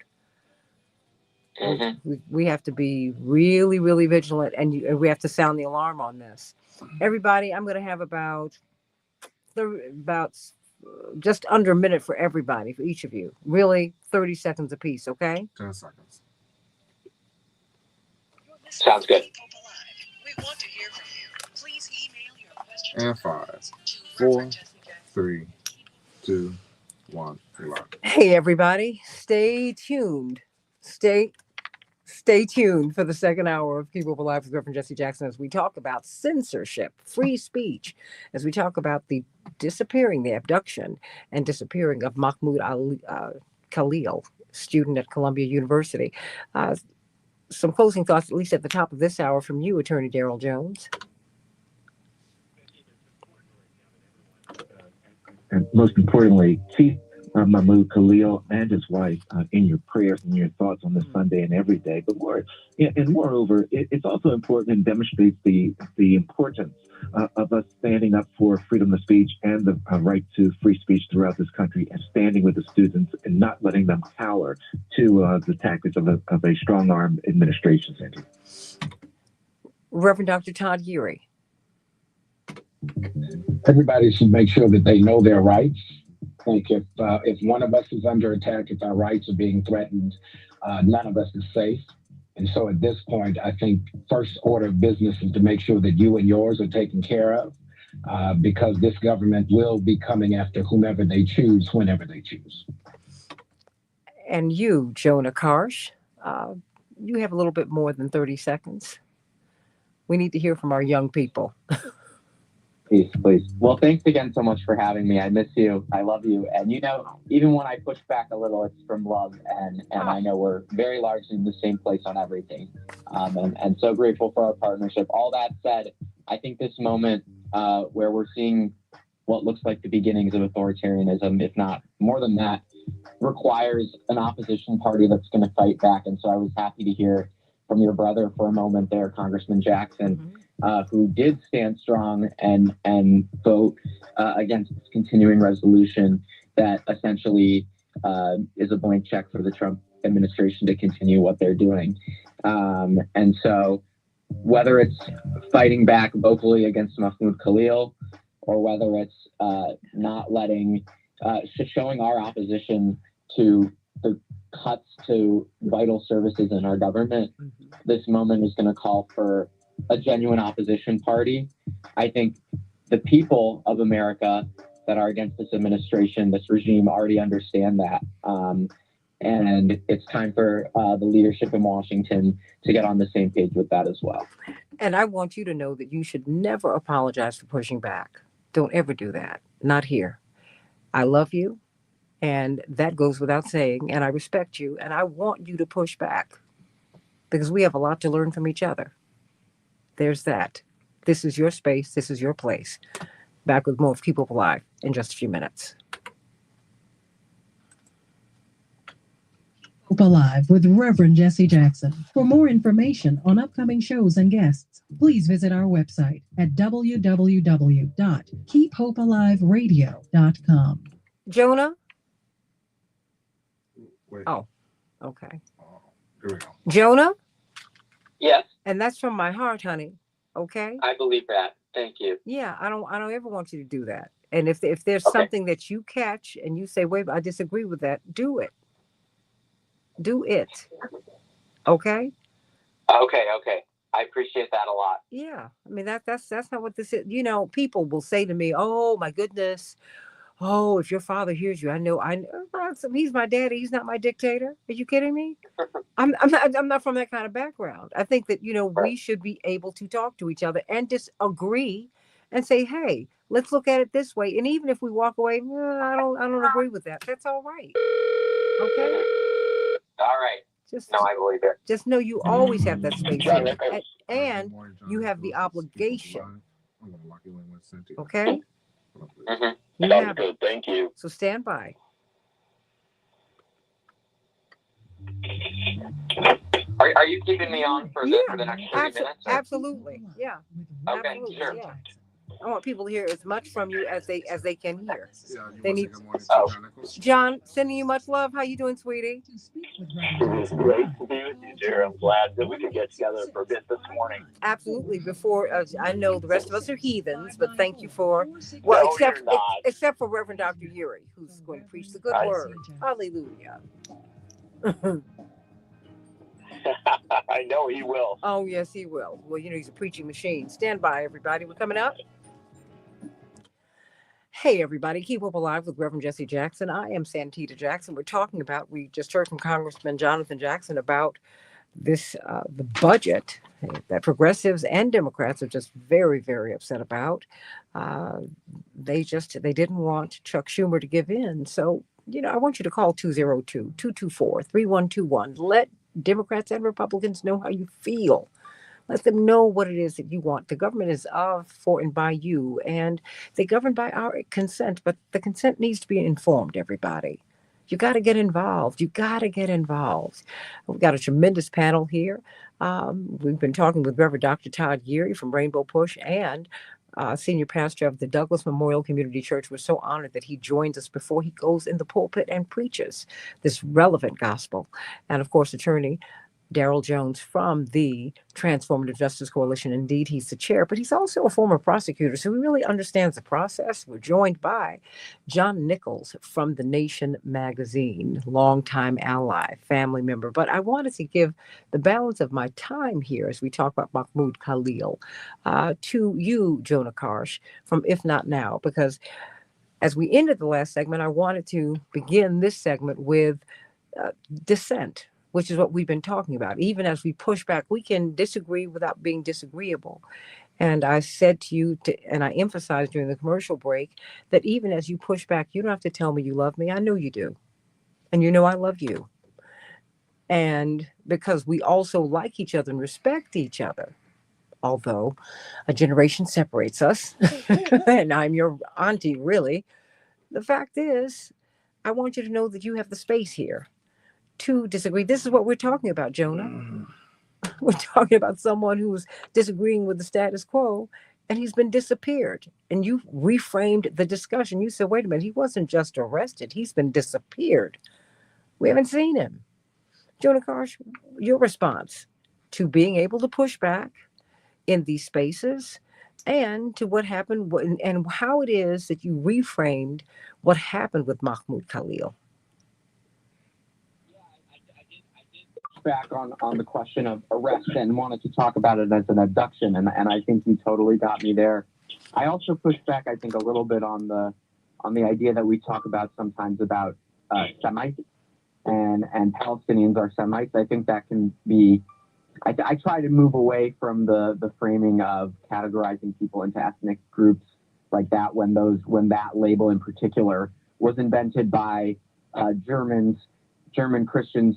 Mm-hmm. We have to be really, really vigilant, and we have to sound the alarm on this. Everybody, I'm going to have about just under a minute for everybody, for each of you. Really, 30 seconds apiece, okay? 10 seconds. Sounds good. We want to hear from you. Please email your questions. And 5, 4, 3, 2, 1. Hey, everybody, stay tuned. Stay tuned for the second hour of Keep Hope Alive with Reverend Jesse Jackson as we talk about censorship, free speech, as we talk about the abduction and disappearing of Mahmoud Khalil, student at Columbia University. Some closing thoughts, at least at the top of this hour, from you, Attorney Daryl Jones. And most importantly, keep Mahmoud Khalil and his wife in your prayers and your thoughts on this Sunday and every day. But moreover, it's also important and demonstrates the importance of us standing up for freedom of speech and the right to free speech throughout this country, and standing with the students and not letting them cower to the tactics of a strong-arm administration, Sandy. Reverend Dr. Todd Geary. Everybody should make sure that they know their rights. I think if one of us is under attack, if our rights are being threatened, none of us is safe. And so at this point, I think first order of business is to make sure that you and yours are taken care of, because this government will be coming after whomever they choose, whenever they choose. And you, Jonah Karsh, you have a little bit more than 30 seconds. We need to hear from our young people. Please. Well, thanks again so much for having me. I miss you. I love you. And even when I push back a little, it's from love. And I know we're very largely in the same place on everything. And so grateful for our partnership. All that said, I think this moment where we're seeing what looks like the beginnings of authoritarianism, if not more than that, requires an opposition party that's going to fight back. And so I was happy to hear from your brother for a moment there, Congressman Jackson, who did stand strong and vote against this continuing resolution that essentially is a blank check for the Trump administration to continue what they're doing. And so whether it's fighting back vocally against Mahmoud Khalil, or whether it's not letting, showing our opposition to the cuts to vital services in our government, this moment is going to call for a genuine opposition party. I think the people of America that are against this administration, this regime, already understand that. And it's time for the leadership in Washington to get on the same page with that as well. And I want you to know that you should never apologize for pushing back. Don't ever do that. Not here. I love you, and that goes without saying, and I respect you, and I want you to push back because we have a lot to learn from each other. There's that. This is your space. This is your place. Back with more of Keep Hope Alive in just a few minutes. Hope Alive with Reverend Jesse Jackson. For more information on upcoming shows and guests, please visit our website at www.keephopealiveradio.com. Jonah? Wait. Oh, okay. Here we go. Jonah? Yes, And that's from my heart, honey. Okay? I believe that. Thank you. Yeah, I don't ever want you to do that. And if there's Okay. something that you catch and you say, wait, I disagree with that, do it. Do it. Okay? Okay. I appreciate that a lot. Yeah. I mean that's not what this is. You know, people will say to me, oh my goodness. Oh, if your father hears you, I know he's my daddy, he's not my dictator. Are you kidding me? I'm not from that kind of background. I think that, we should be able to talk to each other and disagree and say, hey, let's look at it this way. And even if we walk away, I don't agree with that. That's all right. Okay? All right. Just No, I believe it. just know you always have that space Right, here. right. And you have the obligation. I'm gonna lock you in with Cynthia. Okay? Mhm. You Sounds have it. good. Thank you. So stand by. Are you keeping me on for the next 30 minutes? or- Absolutely. Yeah. Okay, Absolutely, sure. yeah. I want people to hear as much from you as they can hear. Yeah, you They want to need- say good morning to Oh. John Nichols? John, sending you much love. How you doing, sweetie? It's great to be with you, dear. I'm glad that we could get together for a bit this morning. Absolutely. Before I know the rest of us are heathens, but thank you for well, No, you're not. except for Reverend Dr. Uri, who's going to preach the good I- word. Hallelujah. I know he will. Oh yes, he will. Well, he's a preaching machine. Stand by, everybody. We're coming up. Hey, everybody. Keep Hope Alive with Reverend Jesse Jackson. I am Santita Jackson. We just heard from Congressman Jonathan Jackson about this, the budget that progressives and Democrats are just very, very upset about. They didn't want Chuck Schumer to give in. So, I want you to call 202-224-3121. Let Democrats and Republicans know how you feel. Let them know what it is that you want. The government is of, for, and by you, and they govern by our consent, but the consent needs to be informed, everybody. You got to get involved. We've got a tremendous panel here. We've been talking with Reverend Dr. Todd Geary from Rainbow Push and senior pastor of the Douglas Memorial Community Church. We're so honored that he joins us before he goes in the pulpit and preaches this relevant gospel. And of course, attorney Daryl Jones from the Transformative Justice Coalition. Indeed, he's the chair, but he's also a former prosecutor, so he really understands the process. We're joined by John Nichols from The Nation magazine, longtime ally, family member. But I wanted to give the balance of my time here as we talk about Mahmoud Khalil to you, Jonah Karsh, from If Not Now, because as we ended the last segment, I wanted to begin this segment with dissent, which is what we've been talking about. Even as we push back, we can disagree without being disagreeable. And I said to you, and I emphasized during the commercial break, that even as you push back, you don't have to tell me you love me. I know you do. And I love you. And because we also like each other and respect each other, although a generation separates us, and I'm your auntie, really, the fact is, I want you to know that you have the space here to disagree. This is what we're talking about, Jonah. We're talking about someone who's disagreeing with the status quo, and he's been disappeared. And you reframed the discussion. You said, wait a minute, he wasn't just arrested. He's been disappeared. We haven't seen him. Jonah Karsh, your response to being able to push back in these spaces and to what happened and how it is that you reframed what happened with Mahmoud Khalil. Back on the question of arrest and wanted to talk about it as an abduction, and I think you totally got me there. I also pushed back, I think, a little bit on the idea that we talk about sometimes about Semites and Palestinians are Semites. I think that can be. I try to move away from the framing of categorizing people into ethnic groups like that when that label in particular was invented by German Christians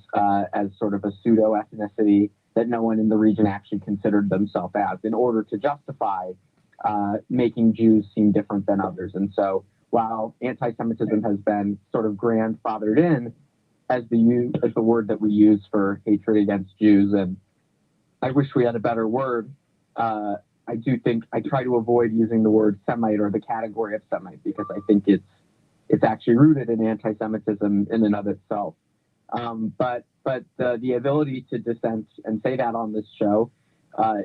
as sort of a pseudo ethnicity that no one in the region actually considered themselves as, in order to justify making Jews seem different than others. And so while anti-Semitism has been sort of grandfathered in as the word that we use for hatred against Jews, and I wish we had a better word, I do think I try to avoid using the word Semite or the category of Semite, because I think it's actually rooted in anti-Semitism in and of itself. But the ability to dissent and say that on this show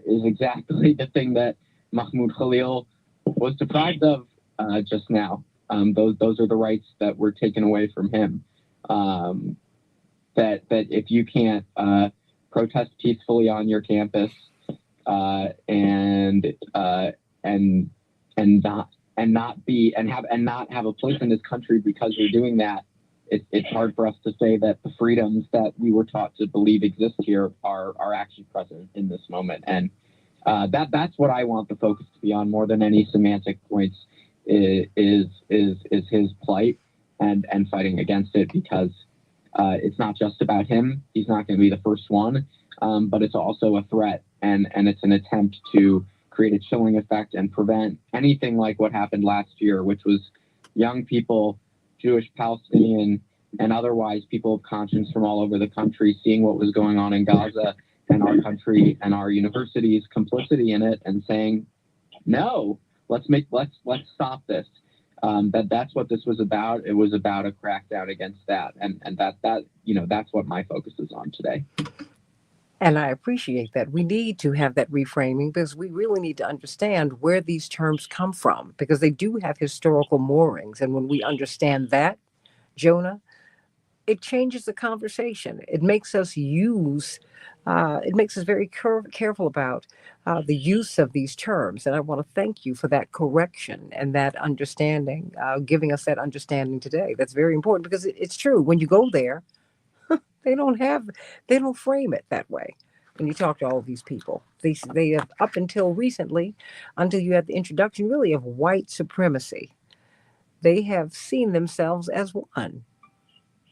is exactly the thing that Mahmoud Khalil was deprived of just now. Those are the rights that were taken away from him. That if you can't protest peacefully on your campus and not have a place in this country because you're doing that, it's hard for us to say that the freedoms that we were taught to believe exist here are actually present in this moment. And that's what I want the focus to be on more than any semantic points is his plight and fighting against it, because it's not just about him. He's not going to be the first one, but it's also a threat, and it's an attempt to create a chilling effect and prevent anything like what happened last year, which was young people, Jewish, Palestinian, and otherwise people of conscience from all over the country seeing what was going on in Gaza and our country and our universities' complicity in it, and saying, no, let's stop this. That's what this was about. It was about a crackdown against that, and that's what my focus is on today. And I appreciate that. We need to have that reframing, because we really need to understand where these terms come from, because they do have historical moorings. And when we understand that, Jonah, it changes the conversation. It makes us very careful about the use of these terms. And I want to thank you for that correction and that understanding, giving us that understanding today. That's very important, because it's true. When you go there, they don't frame it that way. When you talk to all of these people, they have, up until recently, until you had the introduction really of white supremacy, they have seen themselves as one.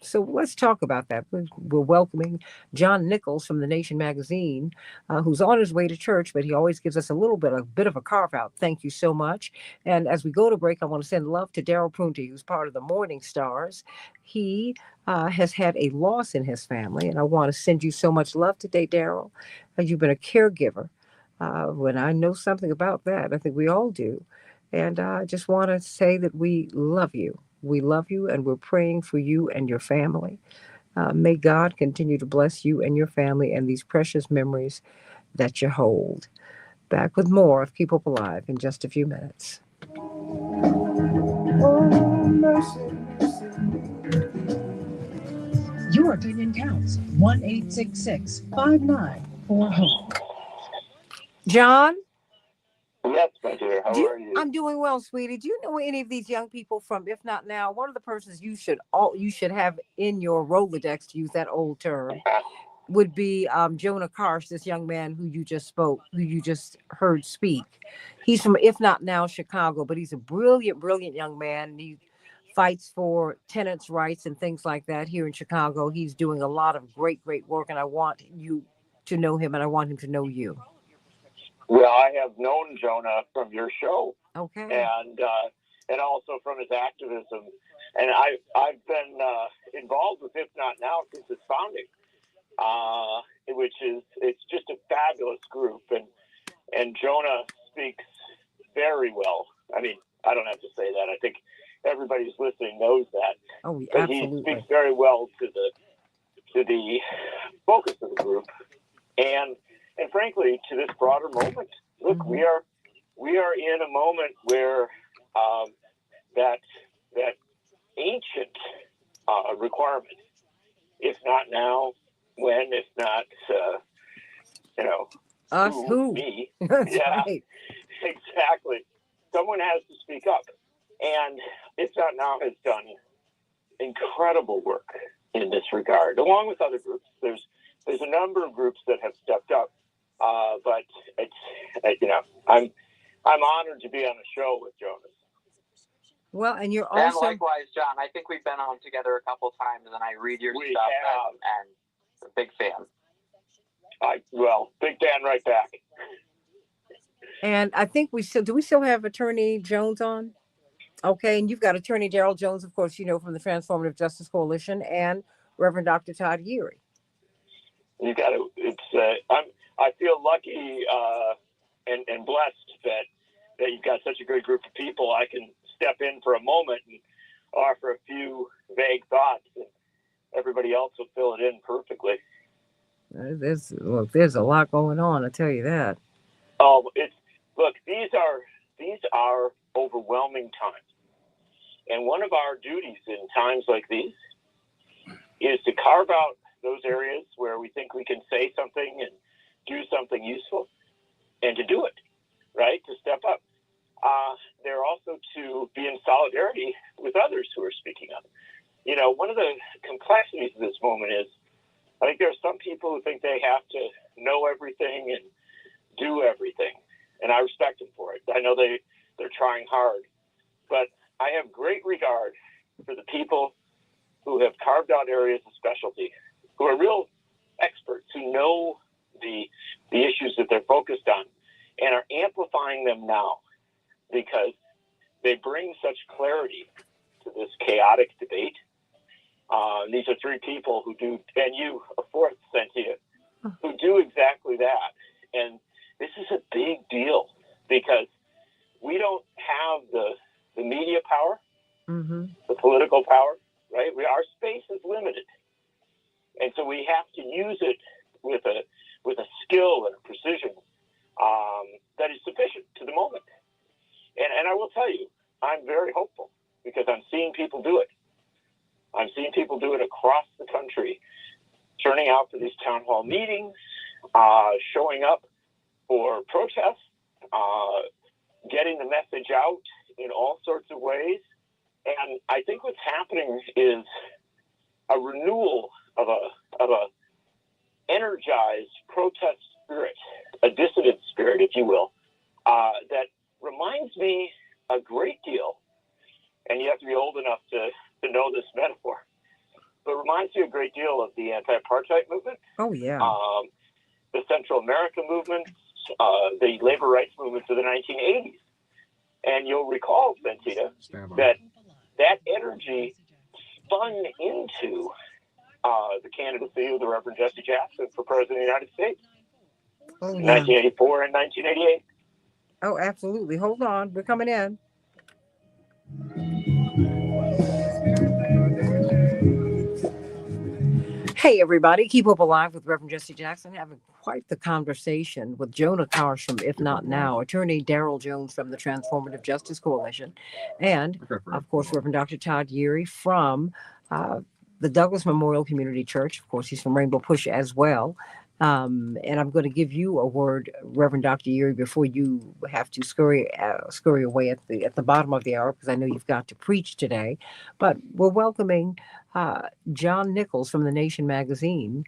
So let's talk about that. We're welcoming John Nichols from The Nation magazine, who's on his way to church, but he always gives us a bit of a carve out. Thank you so much. And as we go to break, I want to send love to Daryl Prunty, who's part of the Morning Stars. He has had a loss in his family, and I want to send you so much love today, Daryl. You've been a caregiver. When I know something about that, I think we all do. And I just want to say that we love you. We love you, and we're praying for you and your family. May God continue to bless you and your family and these precious memories that you hold. Back with more of Keep Hope Alive in just a few minutes. Your opinion counts. 1-866-594-HOPE. John? Yes, my dear. How are you? I'm doing well, sweetie. Do you know any of these young people from If Not Now? One of the persons you should have in your Rolodex, to use that old term, would be Jonah Karsh, this young man who you just heard speak. He's from If Not Now, Chicago, but he's a brilliant, brilliant young man. He fights for tenants' rights and things like that here in Chicago. He's doing a lot of great, great work, and I want you to know him, and I want him to know you. Well, I have known Jonah from your show, okay, and also from his activism, and I've been involved with If Not Now since its founding, it's just a fabulous group, and Jonah speaks very well. I mean, I don't have to say that. I think everybody who's listening knows that. Oh, but absolutely. He speaks very well to the focus of the group, and frankly, to this broader moment. Look, we are in a moment where that ancient requirement, if not now, when, if not, us, who? Me. That's yeah, right. Exactly. Someone has to speak up, and If Not Now has done incredible work in this regard, along with other groups. There's a number of groups that have stepped up. But it's I'm honored to be on a show with Jonas, Well, and you're And also likewise, John, I think we've been on together a couple times, and I read your We stuff, have. and a big fan. Big Dan right back. and I think we still have Attorney Jones on? Okay, and you've got Attorney Daryl Jones, of course, from the Transformative Justice Coalition, and Reverend Dr. Todd Yeary. You got to. I feel lucky and blessed that you've got such a great group of people. I can step in for a moment and offer a few vague thoughts, and everybody else will fill it in perfectly. There's a lot going on. I tell you that. Oh, these are overwhelming times, and one of our duties in times like these is to carve out those areas where we think we can say something and do something useful, and to do it, right? To step up. They're also to be in solidarity with others who are speaking up. One of the complexities of this moment is, I think there are some people who think they have to know everything and do everything, and I respect them for it. I know they're trying hard, but I have great regard for the people who have carved out areas of specialty, who are real experts, who know the issues that they're focused on, and are amplifying them now because they bring such clarity to this chaotic debate. These are three people who do, and you, a fourth, Cynthia, who do exactly that. And this is a big deal because we don't have the media power, the political power, right? Our space is limited. And so we have to use it with a skill and a precision that is sufficient to the moment. And I will tell you, I'm very hopeful because I'm seeing people do it. I'm seeing people do it across the country, turning out for these town hall meetings, showing up for protests, getting the message out in all sorts of ways. And I think what's happening is a renewal of a energized protest spirit, a dissident spirit, if you will, that reminds me a great deal, and you have to be old enough to know this metaphor, but reminds me a great deal of the anti-apartheid movement. Oh, yeah. The Central America movement, the labor rights movements of the 1980s. And you'll recall, Cynthia, that energy spun into the candidacy of the Reverend Jesse Jackson for President of the United States in 1984 and 1988. Oh, absolutely. Hold on. We're coming in. Hey, everybody. Keep Hope Alive with Reverend Jesse Jackson. Having quite the conversation with Jonah Karsh from If Not Now, Attorney Daryl Jones from the Transformative Justice Coalition, and, of course, Reverend Dr. Todd Yeary from the Douglas Memorial Community Church. Of course, he's from Rainbow Push as well. And I'm going to give you a word, Reverend Dr. Yeary, before you have to scurry away at the bottom of the hour, because I know you've got to preach today. But we're welcoming John Nichols from The Nation magazine,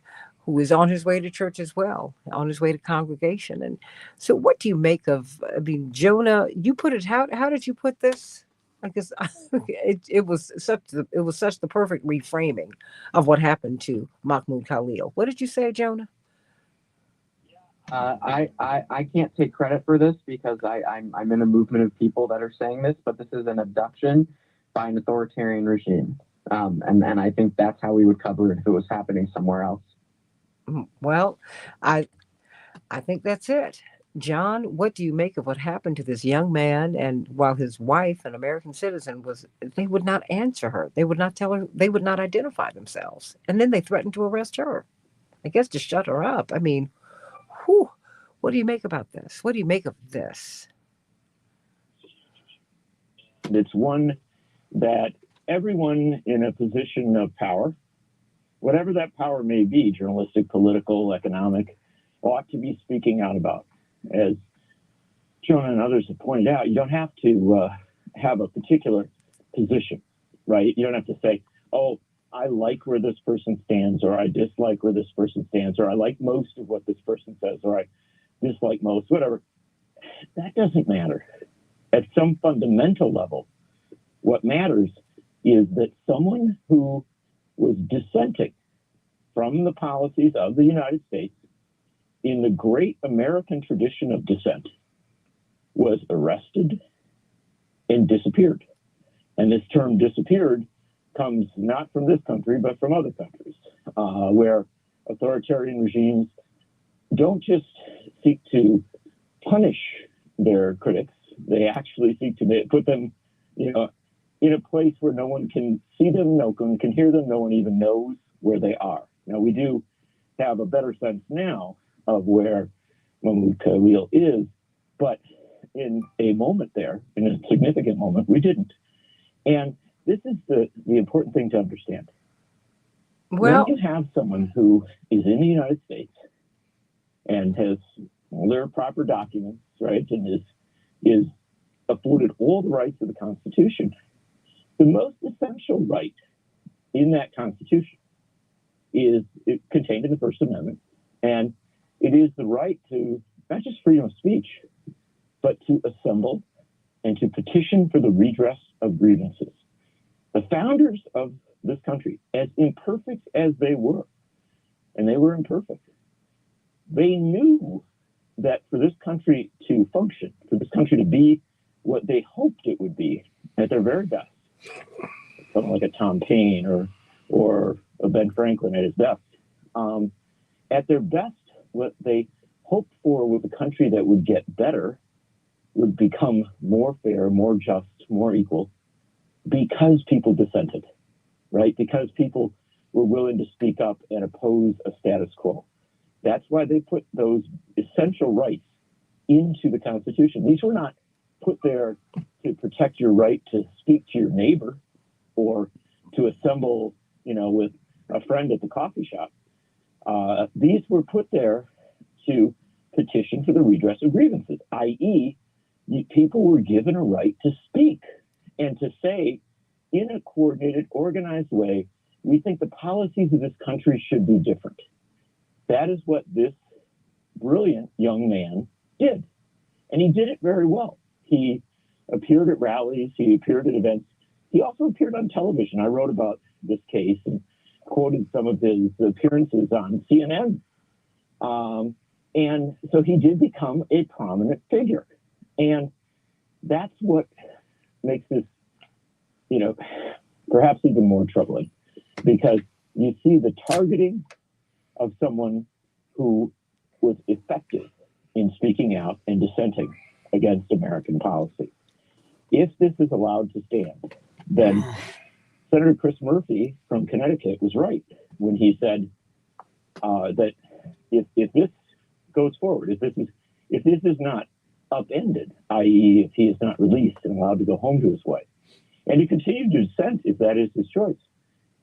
who is on his way to church as well, on his way to congregation. And so, what do you make of? I mean, Jonah, you put it. How did you put this? I guess it was such the perfect reframing of what happened to Mahmoud Khalil. What did you say, Jonah? I can't take credit for this because I'm in a movement of people that are saying this, but this is an abduction by an authoritarian regime. And I think that's how we would cover it if it was happening somewhere else. Well, I think that's it. John, what do you make of what happened to this young man? And while his wife, an American citizen, they would not answer her. They would not tell her, they would not identify themselves. And then they threatened to arrest her, I guess, to shut her up. I mean, whew, what do you make about this? What do you make of this? It's one that everyone in a position of power, whatever that power may be, journalistic, political, economic, ought to be speaking out about. As Jonah and others have pointed out, you don't have to have a particular position, right? You don't have to say, oh, I like where this person stands, or I dislike where this person stands, or I like most of what this person says, or I dislike most, whatever. That doesn't matter. At some fundamental level, What matters is that someone who was dissenting from the policies of the United States in the great American tradition of dissent was arrested and disappeared. And this term disappeared comes not from this country, but from other countries, where authoritarian regimes don't just seek to punish their critics. They actually seek to put them, in a place where no one can see them, no one can hear them, no one even knows where they are. Now, we do have a better sense now of where Mahmoud Khalil is, but in a moment there, in a significant moment, we didn't. And this is the important thing to understand. Well, when you have someone who is in the United States and has all their proper documents, right, and is afforded all the rights of the Constitution, the most essential right in that Constitution is contained in the First Amendment, and it is the right to not just freedom of speech, but to assemble and to petition for the redress of grievances. The founders of this country, as imperfect as they were, and they were imperfect, they knew that for this country to function, for this country to be what they hoped it would be at their very best, someone like a Tom Paine or a Ben Franklin at his best, at their best, what they hoped for was a country that would get better, would become more fair, more just, more equal, because people dissented, right? Because people were willing to speak up and oppose a status quo. That's why they put those essential rights into the Constitution. These were not put there to protect your right to speak to your neighbor or to assemble, with a friend at the coffee shop. These were put there to petition for the redress of grievances, i.e., people were given a right to speak and to say, in a coordinated, organized way, we think the policies of this country should be different. That is what this brilliant young man did. And he did it very well. He appeared at rallies, he appeared at events. He also appeared on television. I wrote about this case and quoted some of his appearances on CNN. And so he did become a prominent figure. And that's what makes this, perhaps even more troubling, because you see the targeting of someone who was effective in speaking out and dissenting against American policy. If this is allowed to stand, then Senator Chris Murphy from Connecticut was right when he said that if this goes forward, if this is not upended, i.e., if he is not released and allowed to go home to his wife, and to continue to dissent if that is his choice.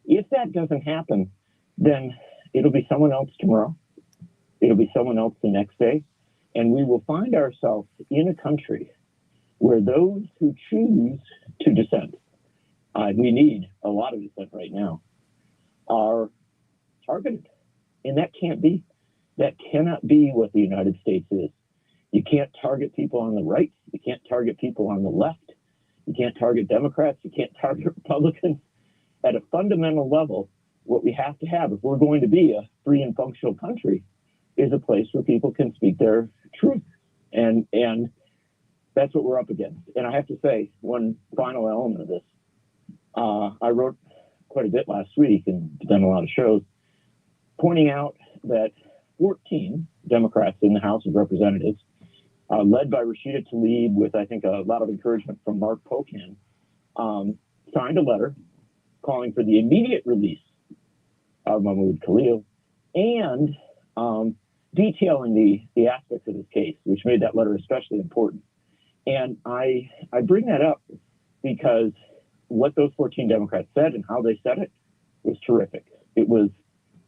If that doesn't happen, then it'll be someone else tomorrow. It'll be someone else the next day. And we will find ourselves in a country where those who choose to dissent, we need a lot of dissent right now, are targeted. And that can't be. That cannot be what the United States is. You can't target people on the right. You can't target people on the left. You can't target Democrats. You can't target Republicans. At a fundamental level, what we have to have, if we're going to be a free and functional country, is a place where people can speak their truth. And that's what we're up against. And I have to say, one final element of this, I wrote quite a bit last week and done a lot of shows, pointing out that 14 Democrats in the House of Representatives, led by Rashida Tlaib, with, I think, a lot of encouragement from Mark Pocan, signed a letter calling for the immediate release of Mahmoud Khalil and detailing the aspects of his case, which made that letter especially important. And I bring that up because what those 14 Democrats said and how they said it was terrific. It was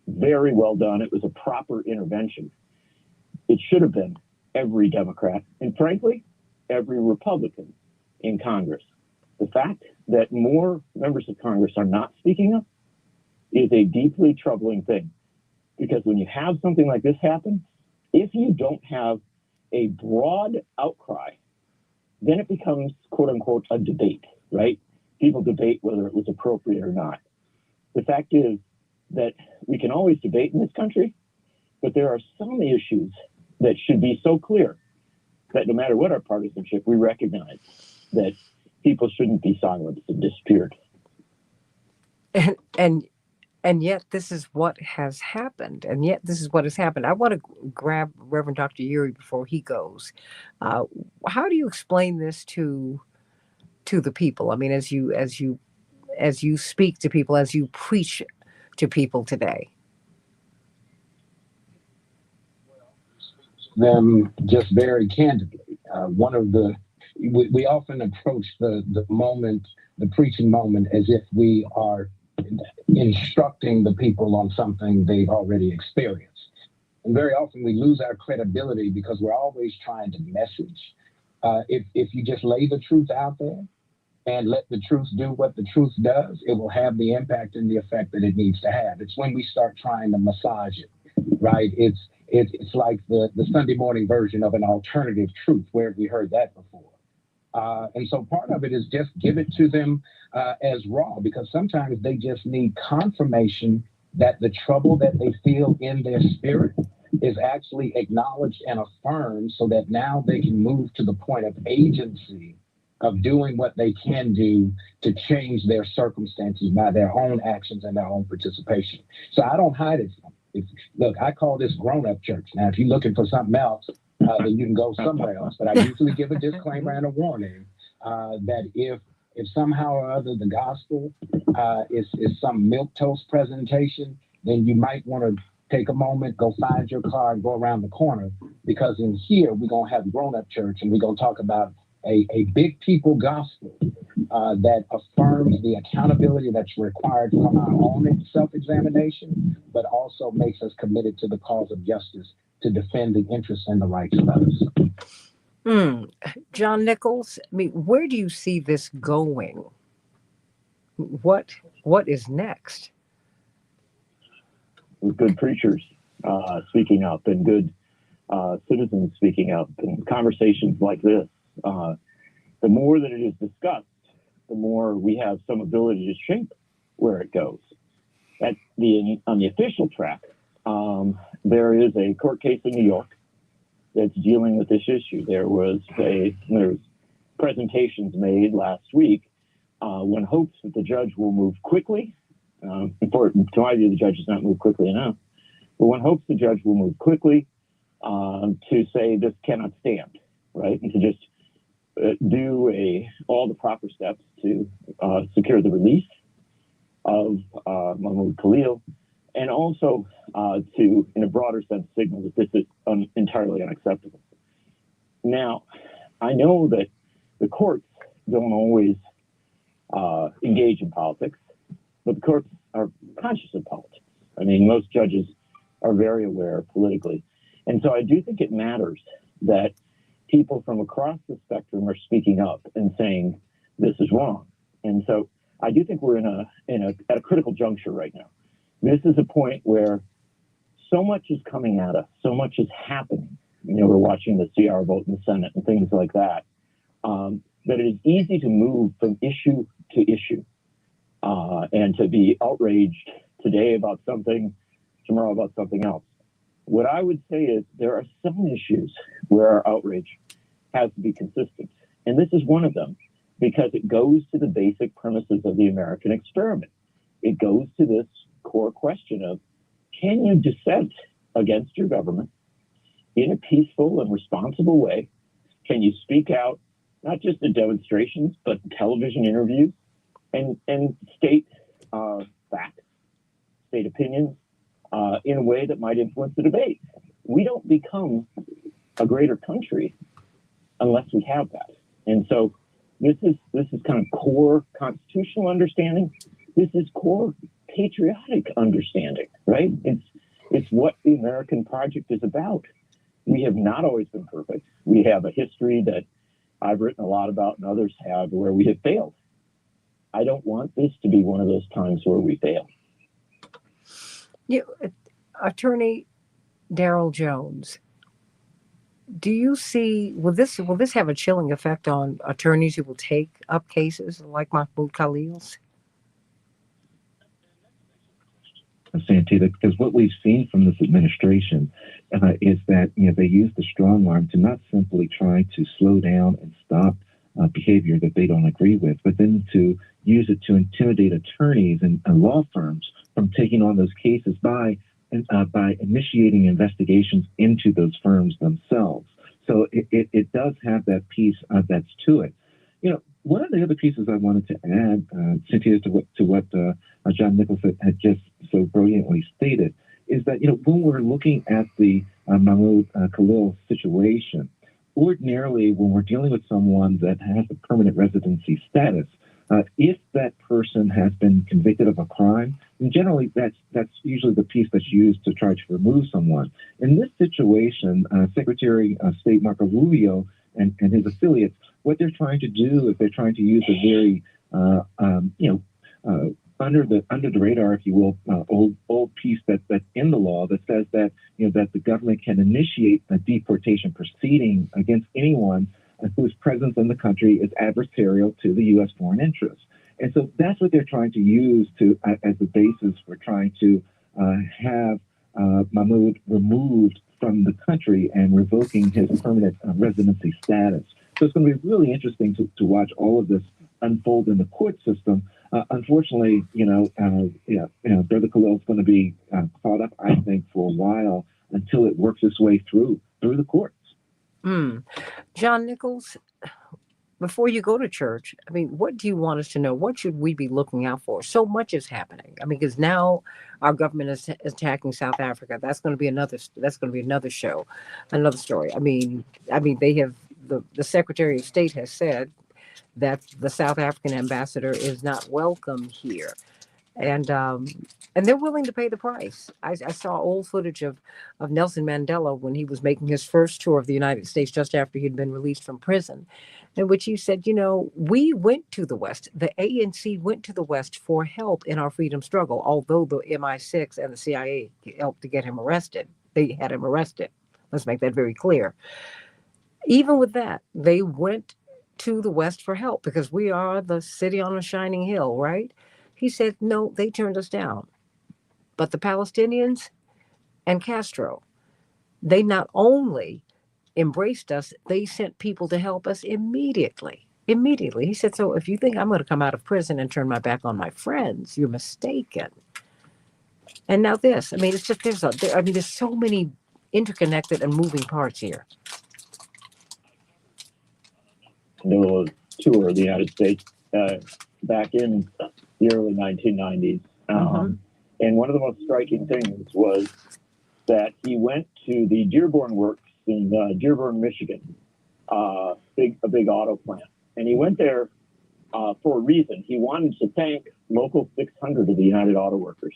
very well done. It was a proper intervention. It should have been every Democrat, and frankly, every Republican in Congress. The fact that more members of Congress are not speaking up is a deeply troubling thing, because when you have something like this happen, if you don't have a broad outcry, then it becomes, quote unquote, a debate, right? If people debate whether it was appropriate or not. The fact is that we can always debate in this country, but there are some issues that should be so clear that no matter what our partisanship, we recognize that people shouldn't be silenced and disappeared. And yet this is what has happened. And yet this is what has happened. I want to grab Reverend Dr. Uri before he goes. How do you explain this to the people? I mean, as you speak to people, as you preach to people today. Them just very candidly. We often approach the moment, the preaching moment, as if we are instructing the people on something they've already experienced. And very often we lose our credibility because we're always trying to message. If you just lay the truth out there and let the truth do what the truth does, it will have the impact and the effect that it needs to have. It's when we start trying to massage it, right? It's like the Sunday morning version of an alternative truth. Where have we heard that before? And so part of it is just give it to them as raw, because sometimes they just need confirmation that the trouble that they feel in their spirit is actually acknowledged and affirmed, so that now they can move to the point of agency of doing what they can do to change their circumstances by their own actions and their own participation. So I don't hide it from them. Look, I call this grown-up church. Now, if you're looking for something else, then you can go somewhere else. But I usually give a disclaimer and a warning that if somehow or other the gospel is some milquetoast presentation, then you might want to take a moment, go find your car and go around the corner, because in here we're going to have grown-up church, and we're going to talk about a big people gospel that affirms the accountability that's required from our own self-examination, but also makes us committed to the cause of justice to defend the interests and the rights of others. John Nichols, I mean, where do you see this going? What is next? Good preachers speaking up, and good citizens speaking up, and conversations like this. The more that it is discussed, the more we have some ability to shape where it goes. On the official track, there is a court case in New York that's dealing with this issue. There was presentations made last week. One hopes that the judge will move quickly. To my view, the judge has not moved quickly enough. But one hopes the judge will move quickly to say this cannot stand, right? And to just do all the proper steps to secure the release of Mahmoud Khalil, and also to, in a broader sense, signal that this is entirely unacceptable. Now, I know that the courts don't always engage in politics, but the courts are conscious of politics. I mean, most judges are very aware politically. And so I do think it matters that people from across the spectrum are speaking up and saying this is wrong. And so I do think we're at a critical juncture right now. This is a point where so much is coming at us, so much is happening. You know, we're watching the CR vote in the Senate and things like that, that it is easy to move from issue to issue and to be outraged today about something, tomorrow about something else. What I would say is there are some issues where our outrage has to be consistent. And this is one of them, because it goes to the basic premises of the American experiment. It goes to this core question of, can you dissent against your government in a peaceful and responsible way? Can you speak out, not just in demonstrations, but in television interviews, and state facts, state opinions, in a way that might influence the debate? We don't become a greater country unless we have that. And so this is kind of core constitutional understanding. This is core patriotic understanding, right? It's what the American project is about. We have not always been perfect. We have a history that I've written a lot about and others have where we have failed. I don't want this to be one of those times where we fail. Attorney Darrell Jones, Do you see, will this have a chilling effect on attorneys who will take up cases like Mahmoud Khalil's? Santita, because what we've seen from this administration is that they use the strong arm to not simply try to slow down and stop behavior that they don't agree with, but then to use it to intimidate attorneys and law firms from taking on those cases by initiating investigations into those firms themselves. So it does have that piece that's to it. One of the other pieces I wanted to add, Cynthia, to what John Nichols had just so brilliantly stated, is that when we're looking at the Mahmoud Khalil situation, ordinarily when we're dealing with someone that has a permanent residency status, if that person has been convicted of a crime, then generally that's usually the piece that's used to try to remove someone. In this situation, Secretary of State Marco Rubio and his affiliates, what they're trying to do is they're trying to use a very, under the radar, if you will, old piece that's in the law that says that that the government can initiate a deportation proceeding against anyone whose presence in the country is adversarial to the U.S. foreign interests. And so that's what they're trying to use as the basis for trying to have Mahmoud removed from the country and revoking his permanent residency status. So it's going to be really interesting to watch all of this unfold in the court system. Unfortunately, Brother Khalil is going to be caught up, I think, for a while until it works its way through the courts. John Nichols, before you go to church, I mean, what do you want us to know? What should we be looking out for? So much is happening. I mean, because now our government is attacking South Africa. That's going to be another show, another story. I mean, they have the Secretary of State has said that the South African ambassador is not welcome here. And they're willing to pay the price. I saw old footage of Nelson Mandela when he was making his first tour of the United States just after he'd been released from prison, in which he said, we went to the West. The ANC went to the West for help in our freedom struggle, although the MI6 and the CIA helped to get him arrested. They had him arrested. Let's make that very clear. Even with that, they went to the West for help because we are the city on a shining hill, right? He said, no, they turned us down. But the Palestinians and Castro, they not only embraced us, they sent people to help us immediately. Immediately. He said, so if you think I'm going to come out of prison and turn my back on my friends, you're mistaken. And now this, I mean, it's just, there's so many interconnected and moving parts here. Tour of the United States back in the early 1990s. And one of the most striking things was that he went to the Dearborn Works in Dearborn, Michigan, a big auto plant. And he went there for a reason. He wanted to thank Local 600 of the United Auto Workers,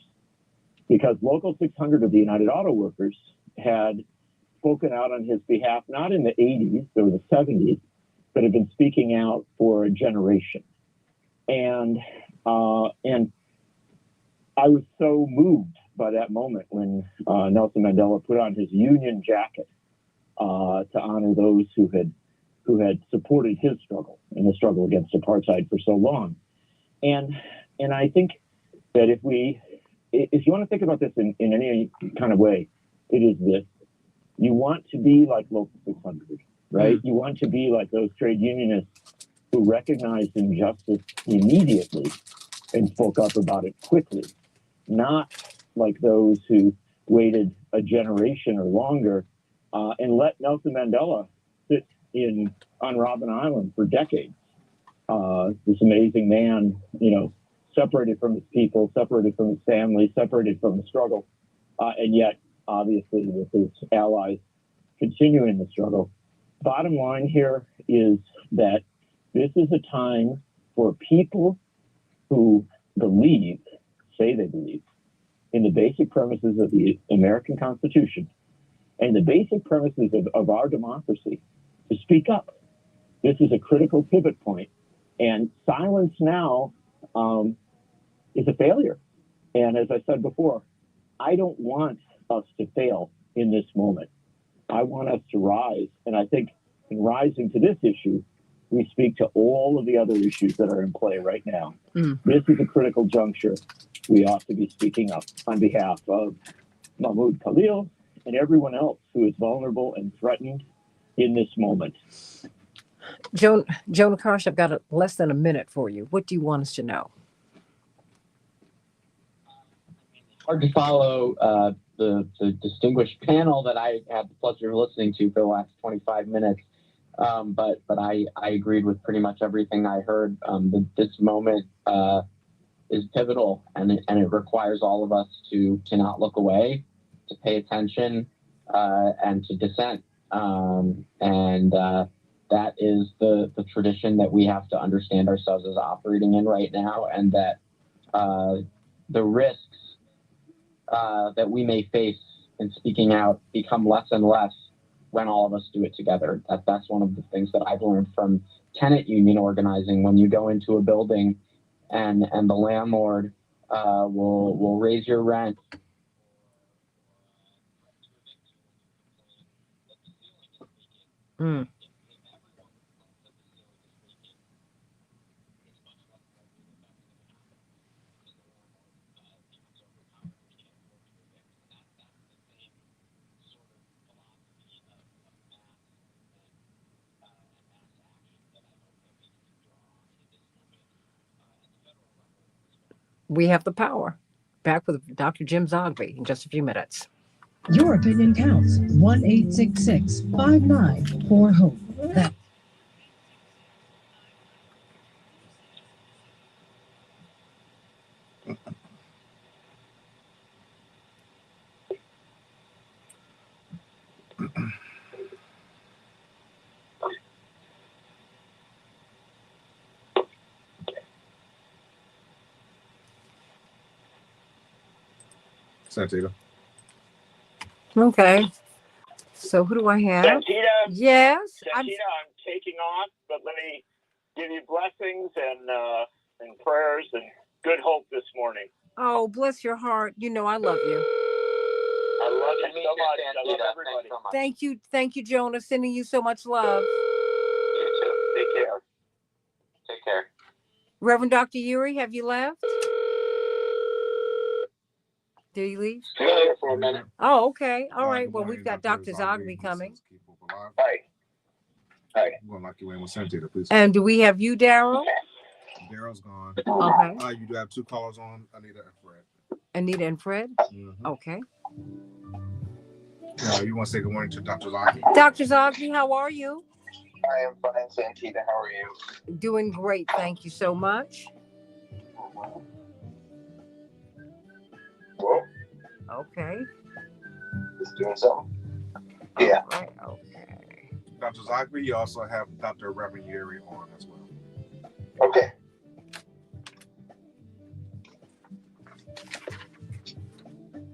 because Local 600 of the United Auto Workers had spoken out on his behalf, not in the 80s or the 70s, but had been speaking out for a generation. And I was so moved by that moment when Nelson Mandela put on his Union jacket to honor those who had supported his struggle in the struggle against apartheid for so long. And I think that if you want to think about this in any kind of way, it is this: you want to be like Local 600, right? You want to be like those trade unionists who recognized injustice immediately and spoke up about it quickly, not like those who waited a generation or longer and let Nelson Mandela sit on Robben Island for decades. This amazing man, separated from his people, separated from his family, separated from the struggle, and yet, obviously, with his allies continuing the struggle. Bottom line here is that this is a time for people who say they believe, in the basic premises of the American Constitution and the basic premises of our democracy to speak up. This is a critical pivot point, and silence now is a failure. And as I said before, I don't want us to fail in this moment. I want us to rise. And I think in rising to this issue, we speak to all of the other issues that are in play right now. This is a critical juncture. We ought to be speaking up on behalf of Mahmoud Khalil and everyone else who is vulnerable and threatened in this moment. Joan Karsh, I've got less than a minute for you. What do you want us to know? Hard to follow the distinguished panel that I had the pleasure of listening to for the last 25 minutes. But I agreed with pretty much everything I heard. This moment is pivotal, and it requires all of us to not look away, to pay attention, and to dissent. That is the tradition that we have to understand ourselves as operating in right now, and that the risks that we may face in speaking out become less and less when all of us do it together. That's one of the things that I've learned from tenant union organizing. When you go into a building and the landlord will raise your rent. We have the power. Back with Dr. Jim Zogby in just a few minutes. Your opinion counts. 1-866-594-HOPE. That's Santita. Okay. So who do I have? Santita. Yes. Santita, I'm taking off, but let me give you blessings and prayers and good hope this morning. Oh, bless your heart. You know I love you. I love you so much. I love everybody. Thank you. Thank you, Jonah. Sending you so much love. You too. Take care. Take care. Reverend Dr. Uri, have you left? Did you leave? Still here for a minute. Oh, okay. All right. Good Well, morning, we've got Dr. Dr. Zogby coming. Hi. Hi. I'm going to lock you in with Santita, please. And do we have you, Daryl? Daryl's gone. Okay. You do have two callers on, Anita and Fred. Anita and Fred? Mm-hmm. Okay. You want to say good morning to Dr. Zogby? Dr. Zogby, how are you? I am fine, Santita. How are you? Doing great. Thank you so much. Whoa. Okay. Just doing something? Yeah. All right. Okay. Dr. Zogby, you also have Dr. Reverend Yuri on as well. Okay.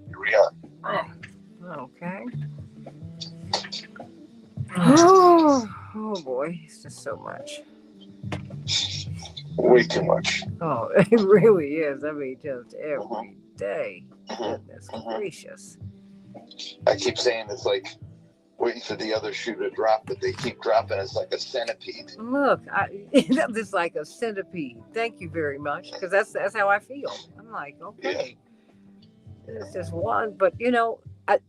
Here we are. Okay. Oh boy, it's just so much. Way too much. Oh, it really is. I mean, just every day. Goodness gracious. I keep saying it's like waiting for the other shoe to drop, but they keep dropping. It's like a centipede. Look, it's like a centipede. Thank you very much, because that's how I feel. I'm like, okay, it's just one, but you know,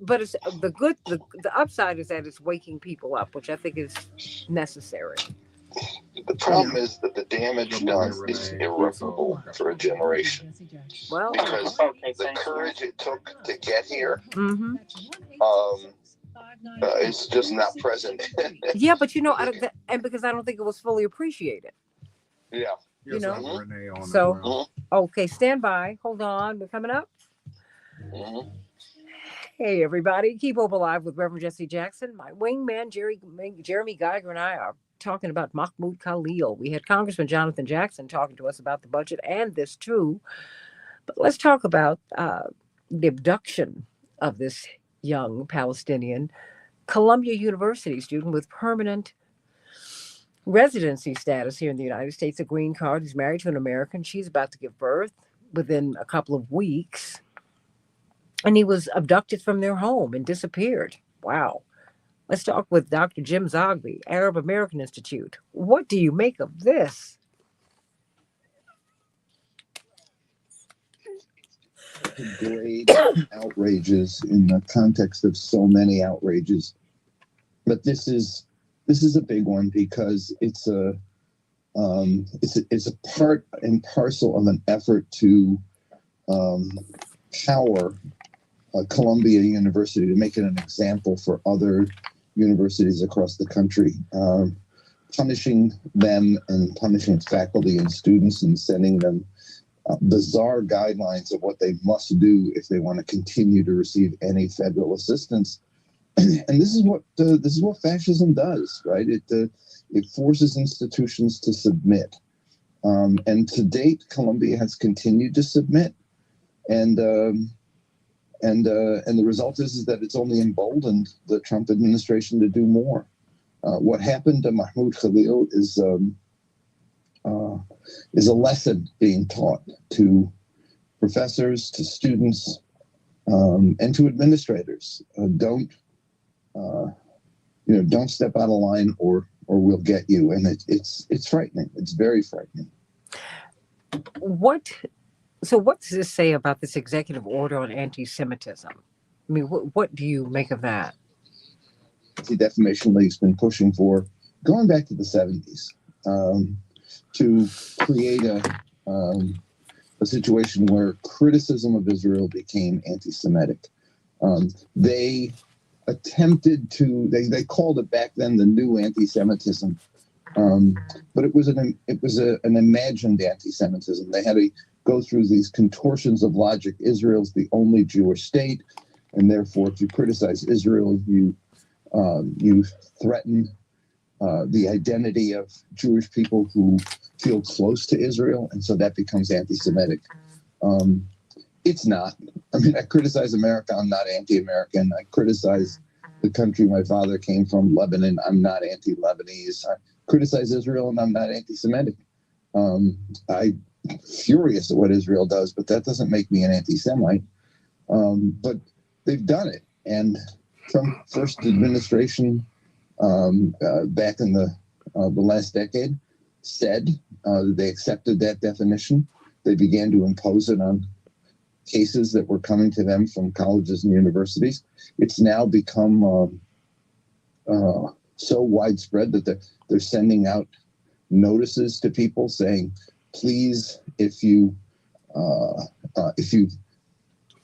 but it's the upside is that it's waking people up, which I think is necessary. The problem is that the damage done is irreparable for a generation. Well, because the courage it took to get here, it's just not present. Yeah, but you know, and because I don't think it was fully appreciated. Yeah. You know. So, okay, stand by. Hold on, we're coming up. Hey, everybody. Keep Hope Alive with Reverend Jesse Jackson. My wingman, Jeremy Geiger, and I are talking about Mahmoud Khalil. We had Congressman Jonathan Jackson talking to us about the budget and this too. But let's talk about the abduction of this young Palestinian Columbia University student with permanent residency status here in the United States, a green card. He's married to an American. She's about to give birth within a couple of weeks. And he was abducted from their home and disappeared. Wow. Let's talk with Dr. Jim Zogby, Arab American Institute. What do you make of this? Grade outrages in the context of so many outrages, but this is a big one because it's a part and parcel of an effort to power Columbia University, to make it an example for other universities across the country, punishing them and punishing faculty and students and sending them bizarre guidelines of what they must do if they want to continue to receive any federal assistance. And this is what fascism does, right? It forces institutions to submit, and to date, Columbia has continued to submit, and the result is that it's only emboldened the Trump administration to do more. What happened to Mahmoud Khalil is a lesson being taught to professors, to students, and to administrators. Don't step out of line, or we'll get you. And it's frightening. It's very frightening. So what does this say about this executive order on anti-Semitism? I mean, what do you make of that? The Defamation League's been pushing for, going back to the 70s, to create a situation where criticism of Israel became anti-Semitic. They attempted to, they called it back then the new anti-Semitism, but it was an imagined anti-Semitism. They had to go through these contortions of logic. Israel's the only Jewish state, and therefore, if you criticize Israel, you threaten the identity of Jewish people who feel close to Israel, and so that becomes anti-Semitic. It's not. I mean, I criticize America. I'm not anti-American. I criticize the country my father came from, Lebanon. I'm not anti-Lebanese. I criticize Israel, and I'm not anti-Semitic. I'm furious at what Israel does, but that doesn't make me an anti-Semite. But they've done it, and Trump first administration back in the last decade said they accepted that definition. They began to impose it on cases that were coming to them from colleges and universities. It's now become so widespread that they're sending out notices to people saying, please, if you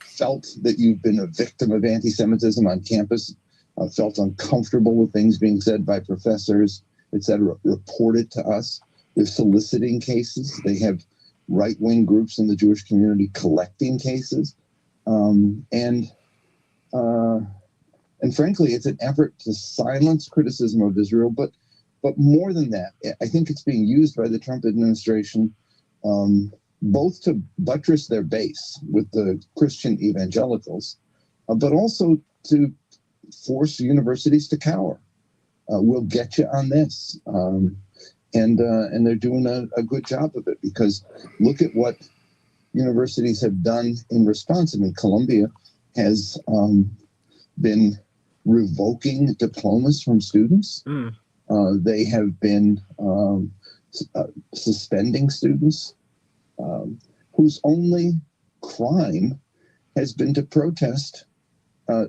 felt that you've been a victim of anti-Semitism on campus, felt uncomfortable with things being said by professors, etc., report it to us. They're soliciting cases. They have right-wing groups in the Jewish community collecting cases, and frankly, it's an effort to silence criticism of Israel. But more than that, I think it's being used by the Trump administration both to buttress their base with the Christian evangelicals, but also to force universities to cower. We'll get you on this. And they're doing a good job of it, because look at what universities have done in response. I mean, Columbia has been revoking diplomas from students. They have been suspending students whose only crime has been to protest,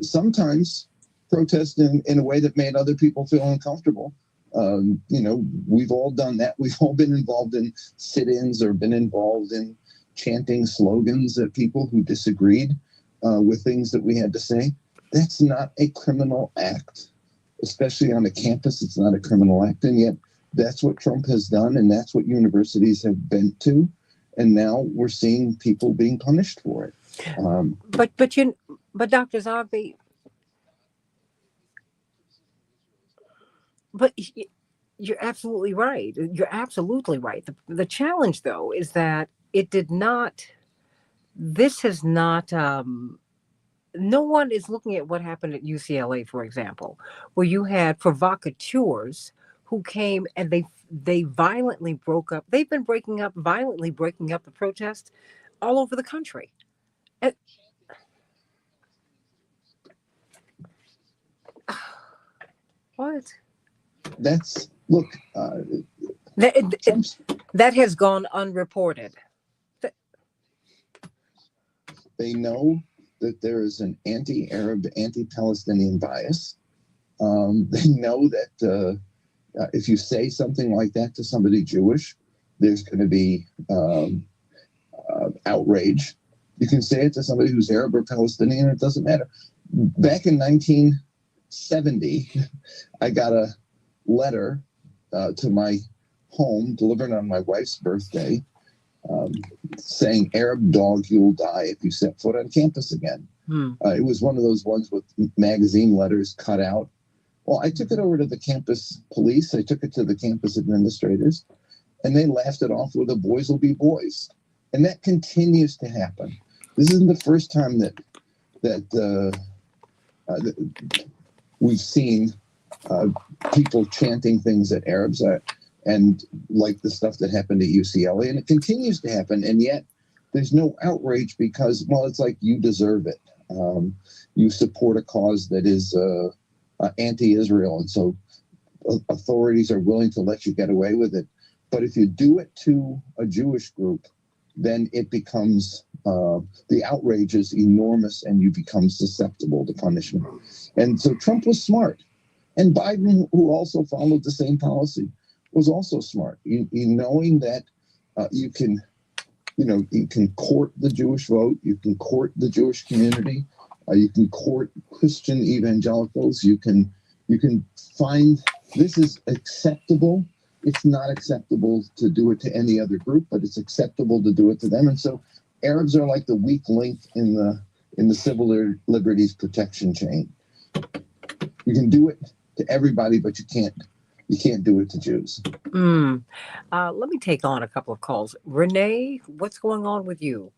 sometimes protest in a way that made other people feel uncomfortable. We've all done that. We've all been involved in sit-ins or been involved in chanting slogans at people who disagreed with things that we had to say. That's not a criminal act, especially on a campus. It's not a criminal act, and yet that's what Trump has done, and that's what universities have bent to, and now we're seeing people being punished for it. But Dr. Zogby, but you're absolutely right. You're absolutely right. The challenge, though, is that it did not. This has not. No one is looking at what happened at UCLA, for example, where you had provocateurs who came and they violently broke up. They've been violently breaking up the protests all over the country. And, What? That's look. That has gone unreported. They know that there is an anti-Arab, anti-Palestinian bias. They know that if you say something like that to somebody Jewish, there's going to be outrage. You can say it to somebody who's Arab or Palestinian, it doesn't matter. Back in 1970, I got a letter to my home delivered on my wife's birthday saying, "Arab dog, you'll die if you set foot on campus again." It was one of those ones with magazine letters cut out. Well, I took it over to the campus police. I took it to the campus administrators, and they laughed it off with "the boys will be boys." And that continues to happen. This isn't the first time that we've seen people chanting things at Arabs and like the stuff that happened at UCLA, and it continues to happen. And yet there's no outrage because, well, it's like you deserve it. You support a cause that is anti-Israel, and so authorities are willing to let you get away with it. But if you do it to a Jewish group, then it becomes the outrage is enormous, and you become susceptible to punishment. And so Trump was smart, and Biden, who also followed the same policy, was also smart. Knowing that you can court the Jewish vote, you can court the Jewish community, you can court Christian evangelicals, you can find this is acceptable. It's not acceptable to do it to any other group, but it's acceptable to do it to them. And so Arabs are like the weak link in the civil liberties protection chain. You can do it to everybody, but you can't do it to Jews. Let me take on a couple of calls. Renee, what's going on with you?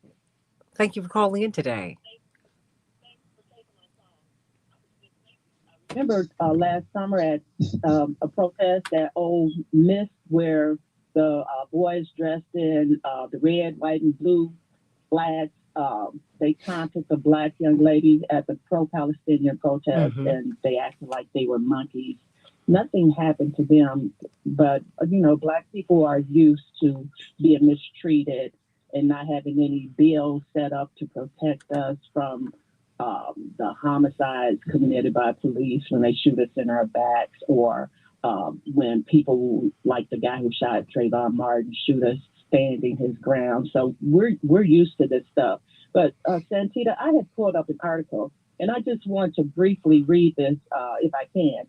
Thank you for calling in today. Remember last summer at a protest at Ole Miss where the boys dressed in the red, white, and blue flags, they taunted the black young lady at the pro-Palestinian protest, and they acted like they were monkeys. Nothing happened to them, but, black people are used to being mistreated and not having any bills set up to protect us from the homicides committed by police when they shoot us in our backs, or when people like the guy who shot Trayvon Martin shoot us standing his ground. So we're used to this stuff. But Santita, I had pulled up an article, and I just want to briefly read this if I can.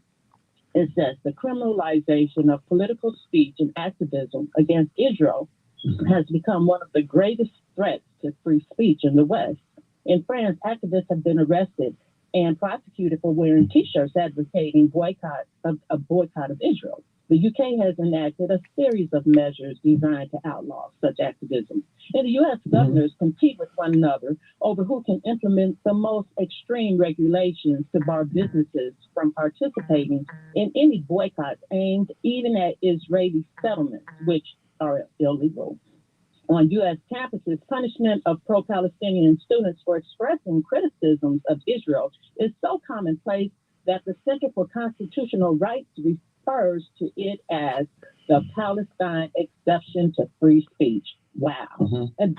It says the criminalization of political speech and activism against Israel has become one of the greatest threats to free speech in the West. In France, activists have been arrested and prosecuted for wearing T-shirts advocating a boycott of Israel. The UK has enacted a series of measures designed to outlaw such activism. And the U.S. governors compete with one another over who can implement the most extreme regulations to bar businesses from participating in any boycotts aimed even at Israeli settlements, which are illegal. On U.S. campuses, punishment of pro-Palestinian students for expressing criticisms of Israel is so commonplace that the Center for Constitutional Rights refers to it as the Palestine exception to free speech. Wow. And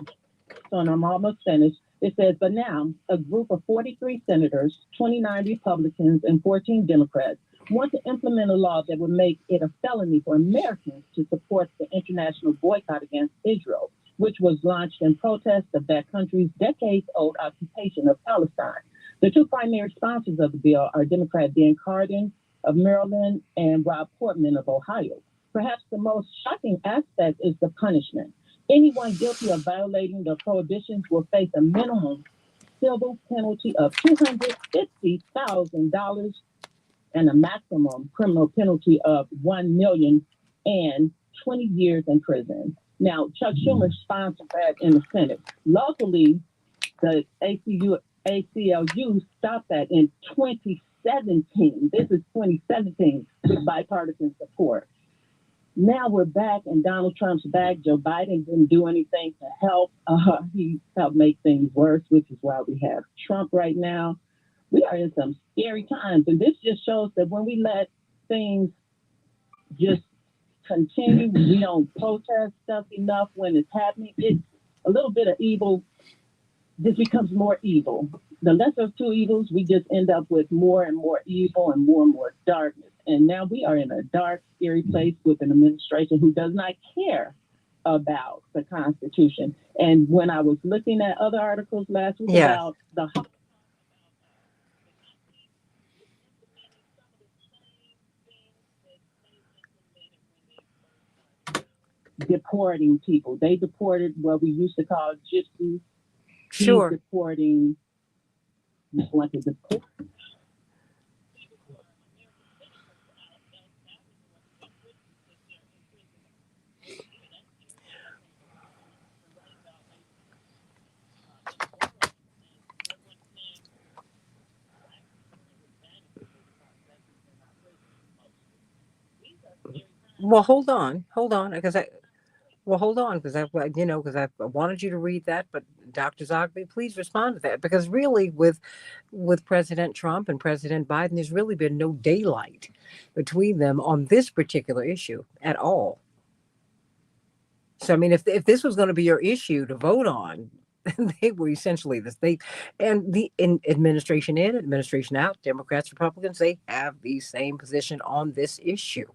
I'm almost finished. It says, but now a group of 43 senators, 29 Republicans, and 14 Democrats want to implement a law that would make it a felony for Americans to support the international boycott against Israel, which was launched in protest of that country's decades-old occupation of Palestine. The two primary sponsors of the bill are Democrat Ben Cardin of Maryland and Rob Portman of Ohio. Perhaps the most shocking aspect is the punishment. Anyone guilty of violating the prohibitions will face a minimum civil penalty of $250,000 and a maximum criminal penalty of $1 million and 20 years in prison. Now, Chuck Schumer sponsored that in the Senate. Locally, the ACLU stopped that in 2017. This is 2017 with bipartisan support. Now we're back, and Donald Trump's back. Joe Biden didn't do anything to help. He helped make things worse, which is why we have Trump right now. We are in some scary times, and this just shows that when we let things just continue. We don't protest stuff enough when it's happening. It's a little bit of evil just becomes more evil. The lesser of two evils, we just end up with more and more evil and more darkness. And now we are in a dark, scary place with an administration who does not care about the Constitution. And when I was looking at other articles last week about the deporting people, they deported what we used to call gypsies. Sure. He's deporting like a deport. Well, hold on, because I wanted you to read that, but Dr. Zogby, please respond to that, because really, with President Trump and President Biden, there's really been no daylight between them on this particular issue at all. So, I mean, if this was going to be your issue to vote on, they were essentially the state and the administration in, administration out, Democrats, Republicans, they have the same position on this issue.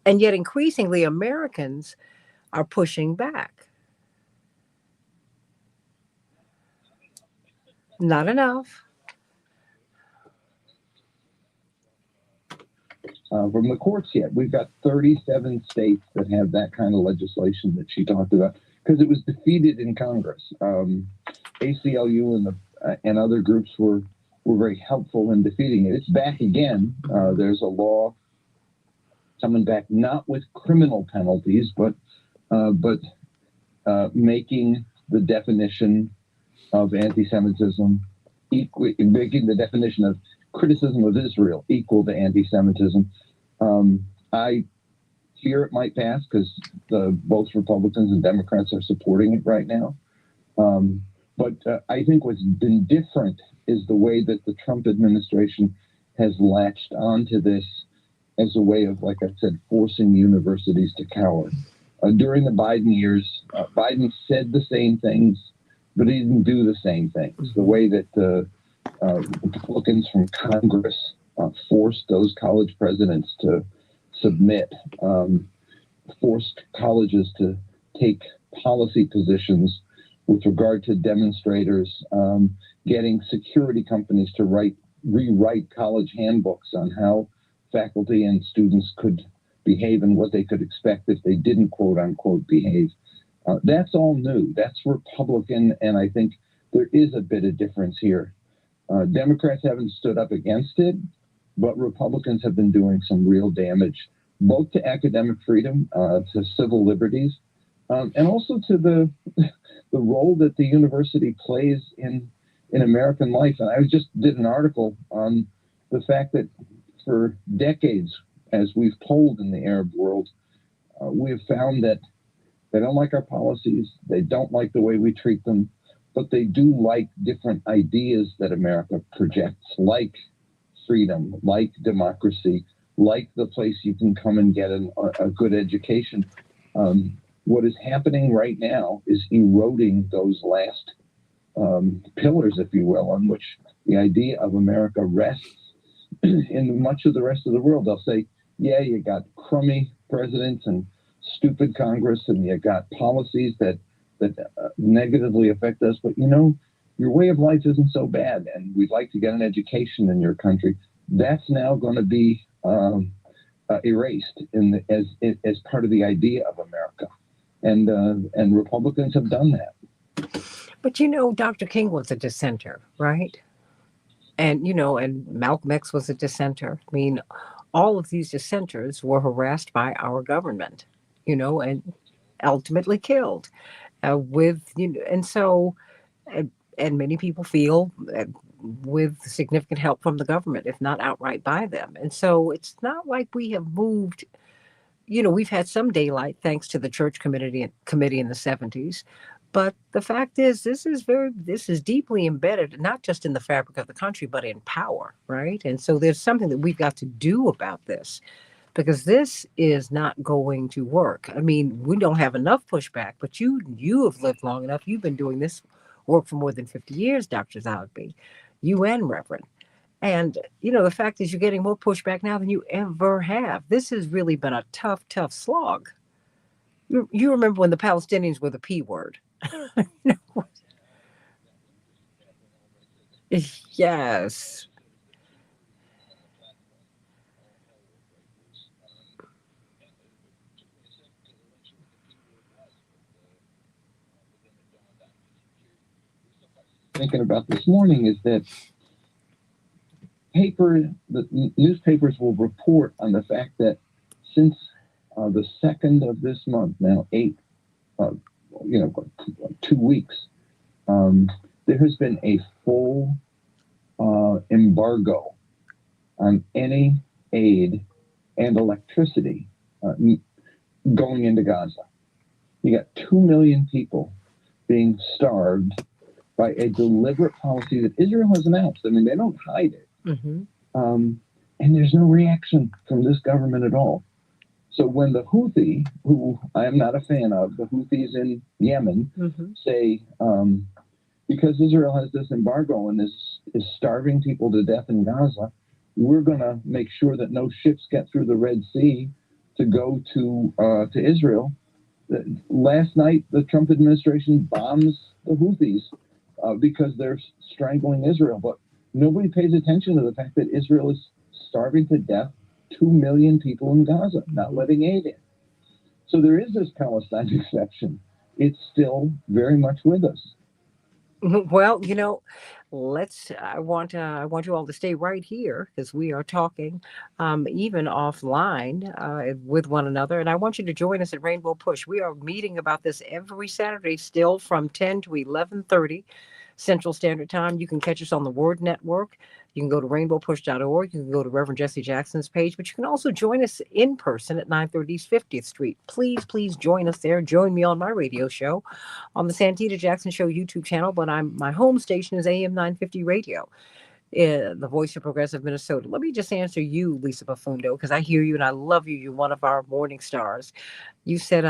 And yet increasingly Americans are pushing back. Not enough. From the courts yet, we've got 37 states that have that kind of legislation that she talked about because it was defeated in Congress. ACLU and other groups were very helpful in defeating it. It's back again. There's a law coming back, not with criminal penalties, but making the definition of anti-Semitism making the definition of criticism of Israel equal to anti-Semitism. I fear it might pass because both Republicans and Democrats are supporting it right now. But I think what's been different is the way that the Trump administration has latched onto this as a way of, like I said, forcing universities to cower. During the Biden years, Biden said the same things, but he didn't do the same things. The way that Republicans from Congress forced those college presidents to submit, forced colleges to take policy positions with regard to demonstrators, getting security companies to rewrite college handbooks on how faculty and students could behave and what they could expect if they didn't quote unquote behave. That's all new. That's Republican, and I think there is a bit of difference here. Democrats haven't stood up against it, but Republicans have been doing some real damage, both to academic freedom, to civil liberties, and also to the role that the university plays in American life. And I just did an article on the fact that for decades, as we've polled in the Arab world, we have found that they don't like our policies, they don't like the way we treat them, but they do like different ideas that America projects, like freedom, like democracy, like the place you can come and get a good education. What is happening right now is eroding those last pillars, if you will, on which the idea of America rests. In much of the rest of the world, they'll say, yeah, you got crummy presidents and stupid Congress, and you got policies that negatively affect us, but your way of life isn't so bad, and we'd like to get an education in your country. That's now going to be erased as part of the idea of America, and Republicans have done that. But Dr. King was a dissenter, right? And and Malcolm X was a dissenter. I mean, all of these dissenters were harassed by our government, and ultimately killed. And so many people feel with significant help from the government, if not outright by them. And so it's not like we have moved. We've had some daylight thanks to the church committee in the 70s, But the fact is, this is deeply embedded, not just in the fabric of the country, but in power, right? And so there's something that we've got to do about this, because this is not going to work. I mean, we don't have enough pushback, but you have lived long enough. You've been doing this work for more than 50 years, Dr. Zogby, you and Reverend. And, the fact is you're getting more pushback now than you ever have. This has really been a tough, tough slog. You remember when the Palestinians were the P word. Yes. Thinking about this morning is that the newspapers will report on the fact that since the 2nd of this month, now 2 weeks, there has been a full embargo on any aid and electricity going into Gaza. You got 2 million people being starved by a deliberate policy that Israel has announced. I mean, they don't hide it. Mm-hmm. And there's no reaction from this government at all. So when the Houthi, who I am not a fan of, the Houthis in Yemen, say, because Israel has this embargo and is starving people to death in Gaza, we're going to make sure that no ships get through the Red Sea to go to Israel. Last night, the Trump administration bombs the Houthis because they're strangling Israel. But nobody pays attention to the fact that Israel is starving to death 2 million people in Gaza, not letting aid in. So there is this Palestine exception. It's still very much with us. Well, I want you all to stay right here, because we are talking even offline with one another. And I want you to join us at Rainbow Push. We are meeting about this every Saturday, still from 10 to 11:30 Central Standard Time. You can catch us on the Word Network. You can go to rainbowpush.org. You can go to Reverend Jesse Jackson's page, but you can also join us in person at 930 East 50th Street. Please join us there. Join me on my radio show on the Santita Jackson Show YouTube channel, but my home station is AM 950 Radio. The voice of progressive Minnesota. Let me just answer you, Lisa Profundo, because I hear you and I love you. You're one of our morning stars. You said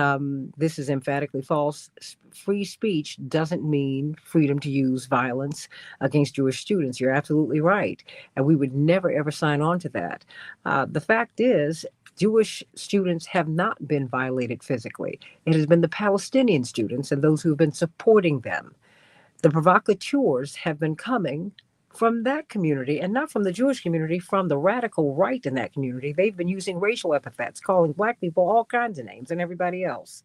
this is emphatically false. Free speech doesn't mean freedom to use violence against Jewish students. You're absolutely right. And we would never, ever sign on to that. The fact is, Jewish students have not been violated physically. It has been the Palestinian students and those who have been supporting them. The provocateurs have been coming from that community, and not from the Jewish community, from the radical right in that community. They've been using racial epithets, calling Black people all kinds of names and everybody else.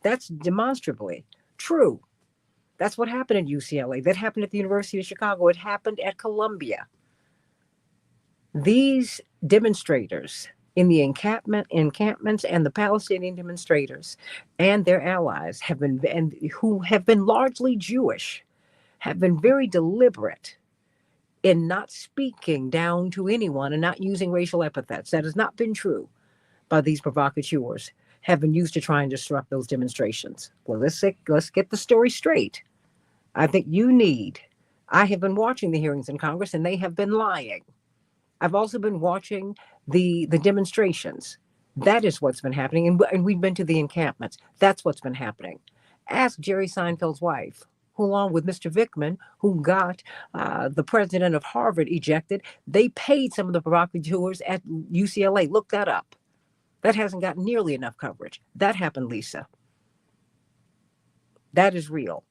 That's demonstrably true. That's what happened at UCLA. That happened at the University of Chicago. It happened at Columbia. These demonstrators in the encampments and the Palestinian demonstrators and their allies who have been largely Jewish, have been very deliberate in not speaking down to anyone and not using racial epithets. That has not been true. But these provocateurs have been used to try and disrupt those demonstrations. Well, let's get the story straight. I think I have been watching the hearings in Congress, and they have been lying. I've also been watching the demonstrations. That is what's been happening. And we've been to the encampments. That's what's been happening. Ask Jerry Seinfeld's wife, who, along with Mr. Vickman, who got the president of Harvard ejected. They paid some of the provocateurs at UCLA. Look that up. That hasn't gotten nearly enough coverage. That happened, Lisa. That is real.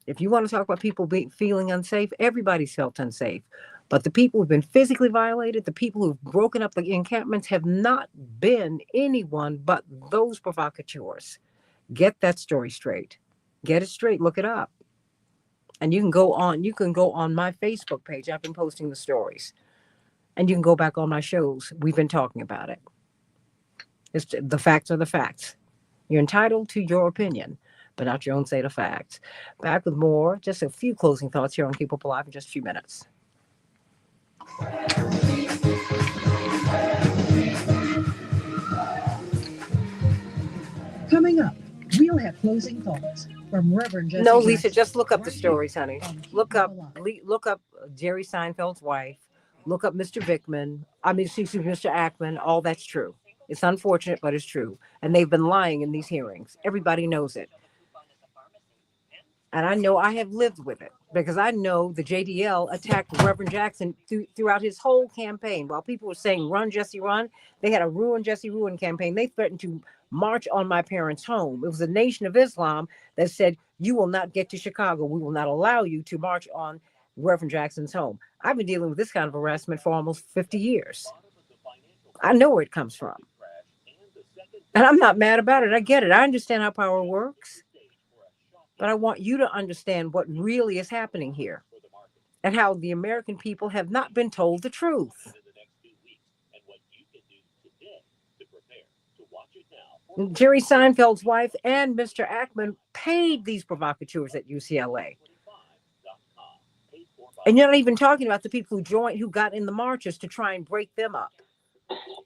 If you want to talk about people feeling unsafe, everybody's felt unsafe. But the people who've been physically violated, the people who've broken up the encampments, have not been anyone but those provocateurs. Get that story straight. Get it straight. Look it up. And you can go on my Facebook page. I've been posting the stories. And you can go back on my shows. We've been talking about it. The facts are the facts. You're entitled to your opinion, but not your own set of facts. Back with more, just a few closing thoughts here on Keep Up Alive in just a few minutes. Coming up We'll have closing thoughts from Reverend Jesse No, Lisa, Jackson just look up the right stories, honey. here on Keep Look Love up, Alive. look up Jerry Seinfeld's wife. Look up Mr. Bickman. I mean, excuse me, Mr. Ackman. All that's true. It's unfortunate, but it's true. And they've been lying in these hearings. Everybody knows it. And I know I have lived with it because I know the JDL attacked Reverend Jackson throughout his whole campaign. While people were saying, run, Jesse, run, they had a ruin, Jesse, ruin campaign. They threatened to march on my parents' home. It was the Nation of Islam that said, you will not get to Chicago. We will not allow you to march on Reverend Jackson's home. I've been dealing with this kind of harassment for almost 50 years. I know where it comes from. And I'm not mad about it. I get it. I understand how power works. But I want you to understand what really is happening here and how the American people have not been told the truth. Jerry Seinfeld's wife and Mr. Ackman paid these provocateurs at UCLA. And you're not even talking about the people who got in the marches to try and break them up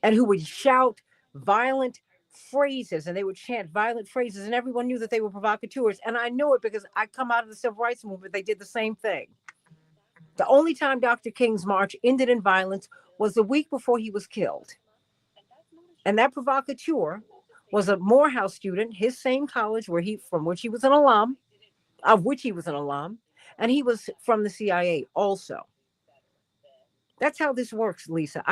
and who would shout violent phrases, and they would chant violent phrases, and everyone knew that they were provocateurs. And I know it because I come out of the civil rights movement. They did the same thing. The only time Dr. King's march ended in violence was the week before he was killed. And that provocateur was a Morehouse student, his same college from which he was an alum, and he was from the CIA also. That's how this works, Lisa.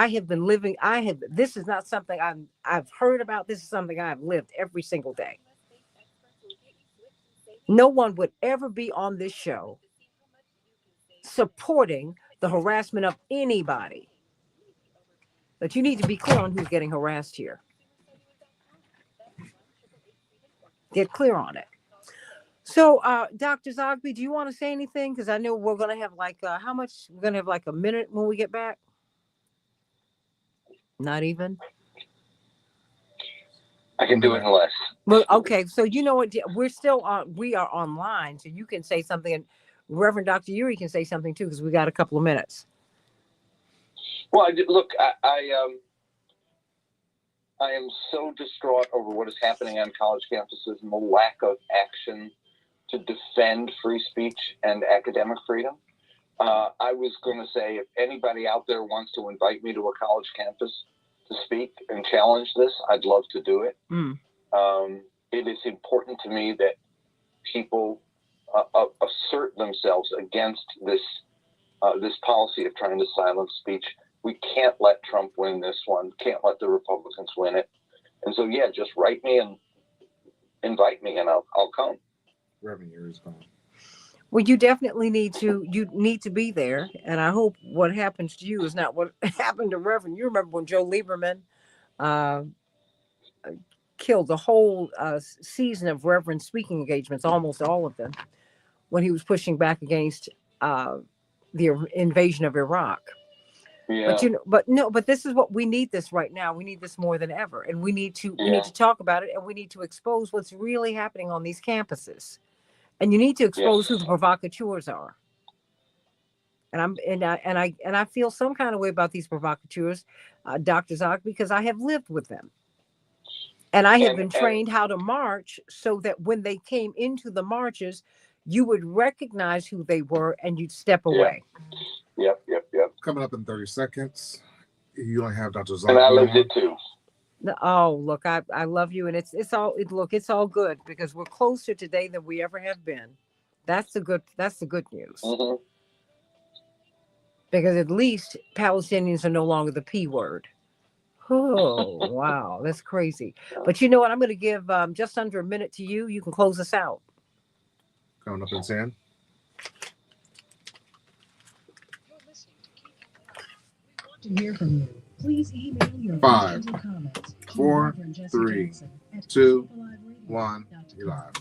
This is not something I've heard about. This is something I've lived every single day. No one would ever be on this show supporting the harassment of anybody. But you need to be clear on who's getting harassed here. Get clear on it. So, Dr. Zogby, do you want to say anything? Because I know we're going to have how much? We're going to have a minute when we get back. Not even. I can do it in less. Well, okay. So you know what? We are online, so you can say something, and Reverend Dr. Uri can say something too, because we got a couple of minutes. Well, look, I am so distraught over what is happening on college campuses and the lack of action to defend free speech and academic freedom. I was going to say, if anybody out there wants to invite me to a college campus to speak and challenge this, I'd love to do it. It is important to me that people assert themselves against this policy of trying to silence speech. We can't let Trump win this one. Can't let the Republicans win it. And so, yeah, just write me and invite me, and I'll come. Revenue is gone. Well, you definitely need to be there. And I hope what happens to you is not what happened to Reverend. You remember when Joe Lieberman killed the whole season of Reverend speaking engagements, almost all of them, when he was pushing back against the invasion of Iraq. Yeah. But this is what we need this right now. We need this more than ever. And we need to talk about it, and we need to expose what's really happening on these campuses. And you need to expose who the provocateurs are. And I feel some kind of way about these provocateurs, Dr. Zog, because I have lived with them. And I have been trained how to march so that when they came into the marches, you would recognize who they were and you'd step away. Yep. Coming up in 30 seconds. You only have Dr. Zog. And I lived it too. Oh, look, I love you, and it's all good because we're closer today than we ever have been. That's the good news. Mm-hmm. Because at least Palestinians are no longer the P word. Oh, wow, that's crazy. But you know what? I'm going to give just under a minute to you. You can close us out. Coming up in 10. To hear from you, please email your 5, questions and comments. 4, 3, 2, 1. You're live.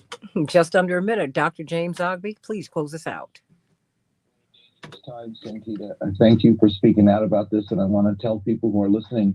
Just under a minute. Dr. James Zogby, please close us out. Time, Santita. Thank you for speaking out about this, and I want to tell people who are listening,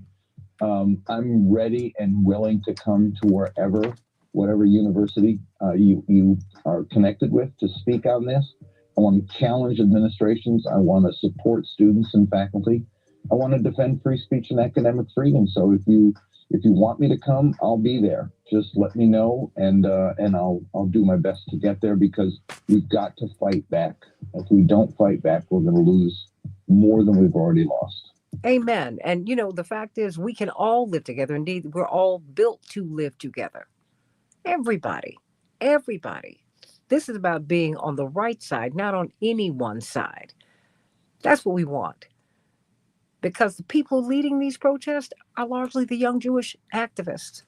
I'm ready and willing to come to whatever university you are connected with to speak on this. I want to challenge administrations. I want to support students and faculty. I want to defend free speech and academic freedom. So if you if you want me to come, I'll be there. Just let me know, and I'll do my best to get there, because we've got to fight back. If we don't fight back, we're going to lose more than we've already lost. Amen. And the fact is, we can all live together. Indeed, we're all built to live together. Everybody. This is about being on the right side, not on any one side. That's what we want. Because the people leading these protests are largely the young Jewish activists.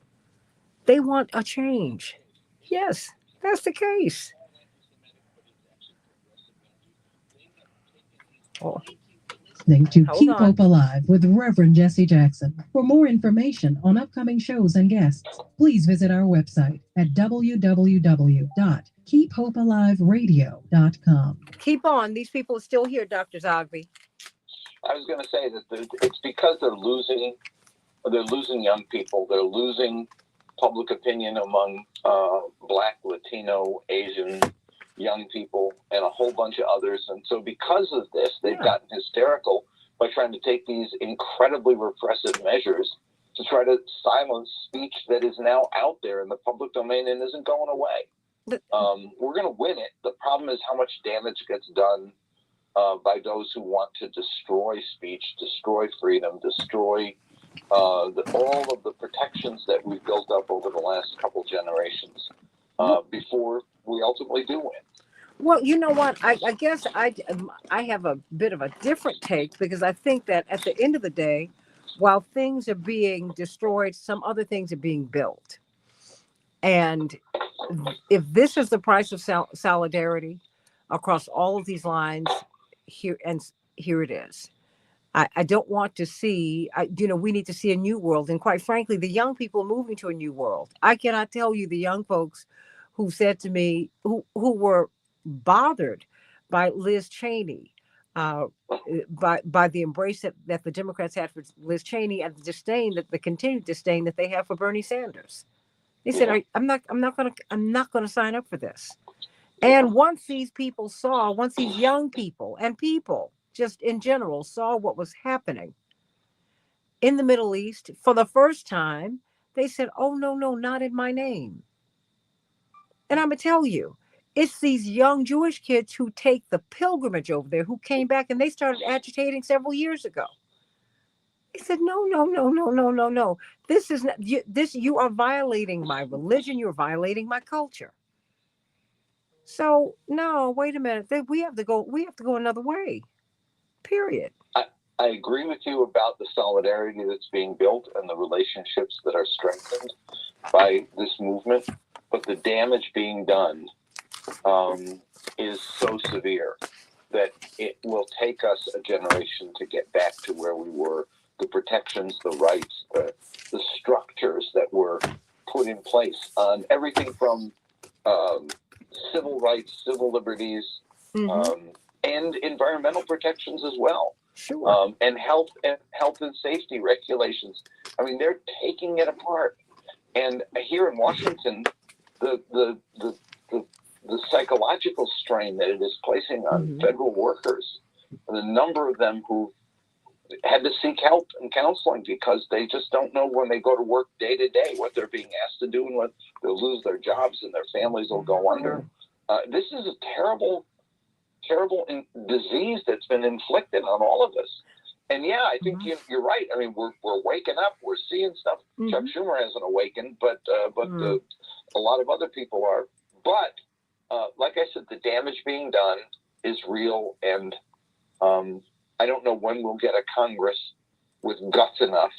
They want a change. Yes, that's the case. Oh. Listening to Hold Keep on. Hope Alive with Reverend Jesse Jackson. For more information on upcoming shows and guests, please visit our website at www.keephopealiveradio.com. Keep on. These people are still here, Dr. Zogby. I was going to say that it's because they're losing young people. They're losing public opinion among Black, Latino, Asian young people, and a whole bunch of others. And so because of this, they've gotten hysterical by trying to take these incredibly repressive measures to try to silence speech that is now out there in the public domain and isn't going away. We're going to win it. The problem is how much damage gets done by those who want to destroy speech, destroy freedom, destroy all of the protections that we've built up over the last couple generations before we ultimately do win. Well, you know what? I guess I have a bit of a different take, because I think that at the end of the day, while things are being destroyed, some other things are being built. And if this is the price of solidarity across all of these lines, here it is. I don't want to see, we need to see a new world. And quite frankly, the young people moving to a new world. I cannot tell you the young folks who said to me, who were bothered by Liz Cheney, by the embrace that the Democrats had for Liz Cheney, and the continued disdain that they have for Bernie Sanders. They said, I'm not going to sign up for this. And once these young people and people just in general saw what was happening in the Middle East for the first time, they said, oh, no, not in my name. And I'm going to tell you, it's these young Jewish kids who take the pilgrimage over there, who came back, and they started agitating several years ago. They said, no. This is not, you are violating my religion. You're violating my culture. So no, wait a minute. We have to go another way. Period. I agree with you about the solidarity that's being built and the relationships that are strengthened by this movement, but the damage being done is so severe that it will take us a generation to get back to where we were. The protections, the rights, the structures that were put in place on everything from civil rights, civil liberties, and environmental protections as well. Sure. And health and safety regulations. I mean, they're taking it apart. And here in Washington, the psychological strain that it is placing on federal workers, the number of them who had to seek help and counseling because they just don't know when they go to work day to day what they're being asked to do, and what they'll lose their jobs and their families will go under. This is a terrible disease that's been inflicted on all of us. And yeah, I think you're right. I mean, we're waking up. We're seeing stuff. Chuck Schumer hasn't awakened, but a lot of other people are. But like I said, the damage being done is real, and I don't know when we'll get a Congress with guts enough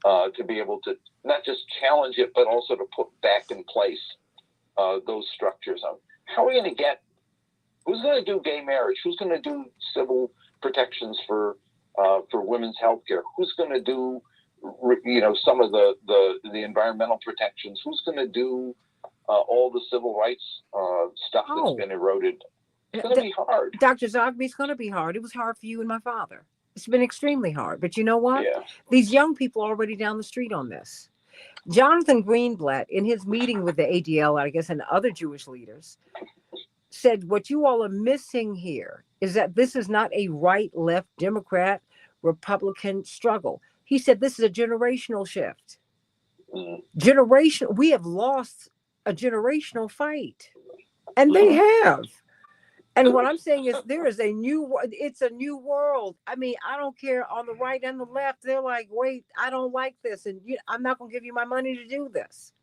to be able to not just challenge it, but also to put back in place those structures. How are we going to get? Who's going to do gay marriage? Who's going to do civil protections for women's health care? Who's going to do, some of the environmental protections? Who's going to do all the civil rights stuff that's been eroded? It's going to be hard. Dr. Zogby, it's going to be hard. It was hard for you and my father. It's been extremely hard. But you know what? Yeah. These young people are already down the street on this. Jonathan Greenblatt, in his meeting with the ADL, I guess, and other Jewish leaders, said what you all are missing here is that this is not a right-left Democrat Republican struggle. He said this is a generational shift. We have lost a generational fight, and they have. And what I'm saying is it's a new world. I mean, I don't care on the right and the left. They're like, wait, I don't like this. And I'm not going to give you my money to do this.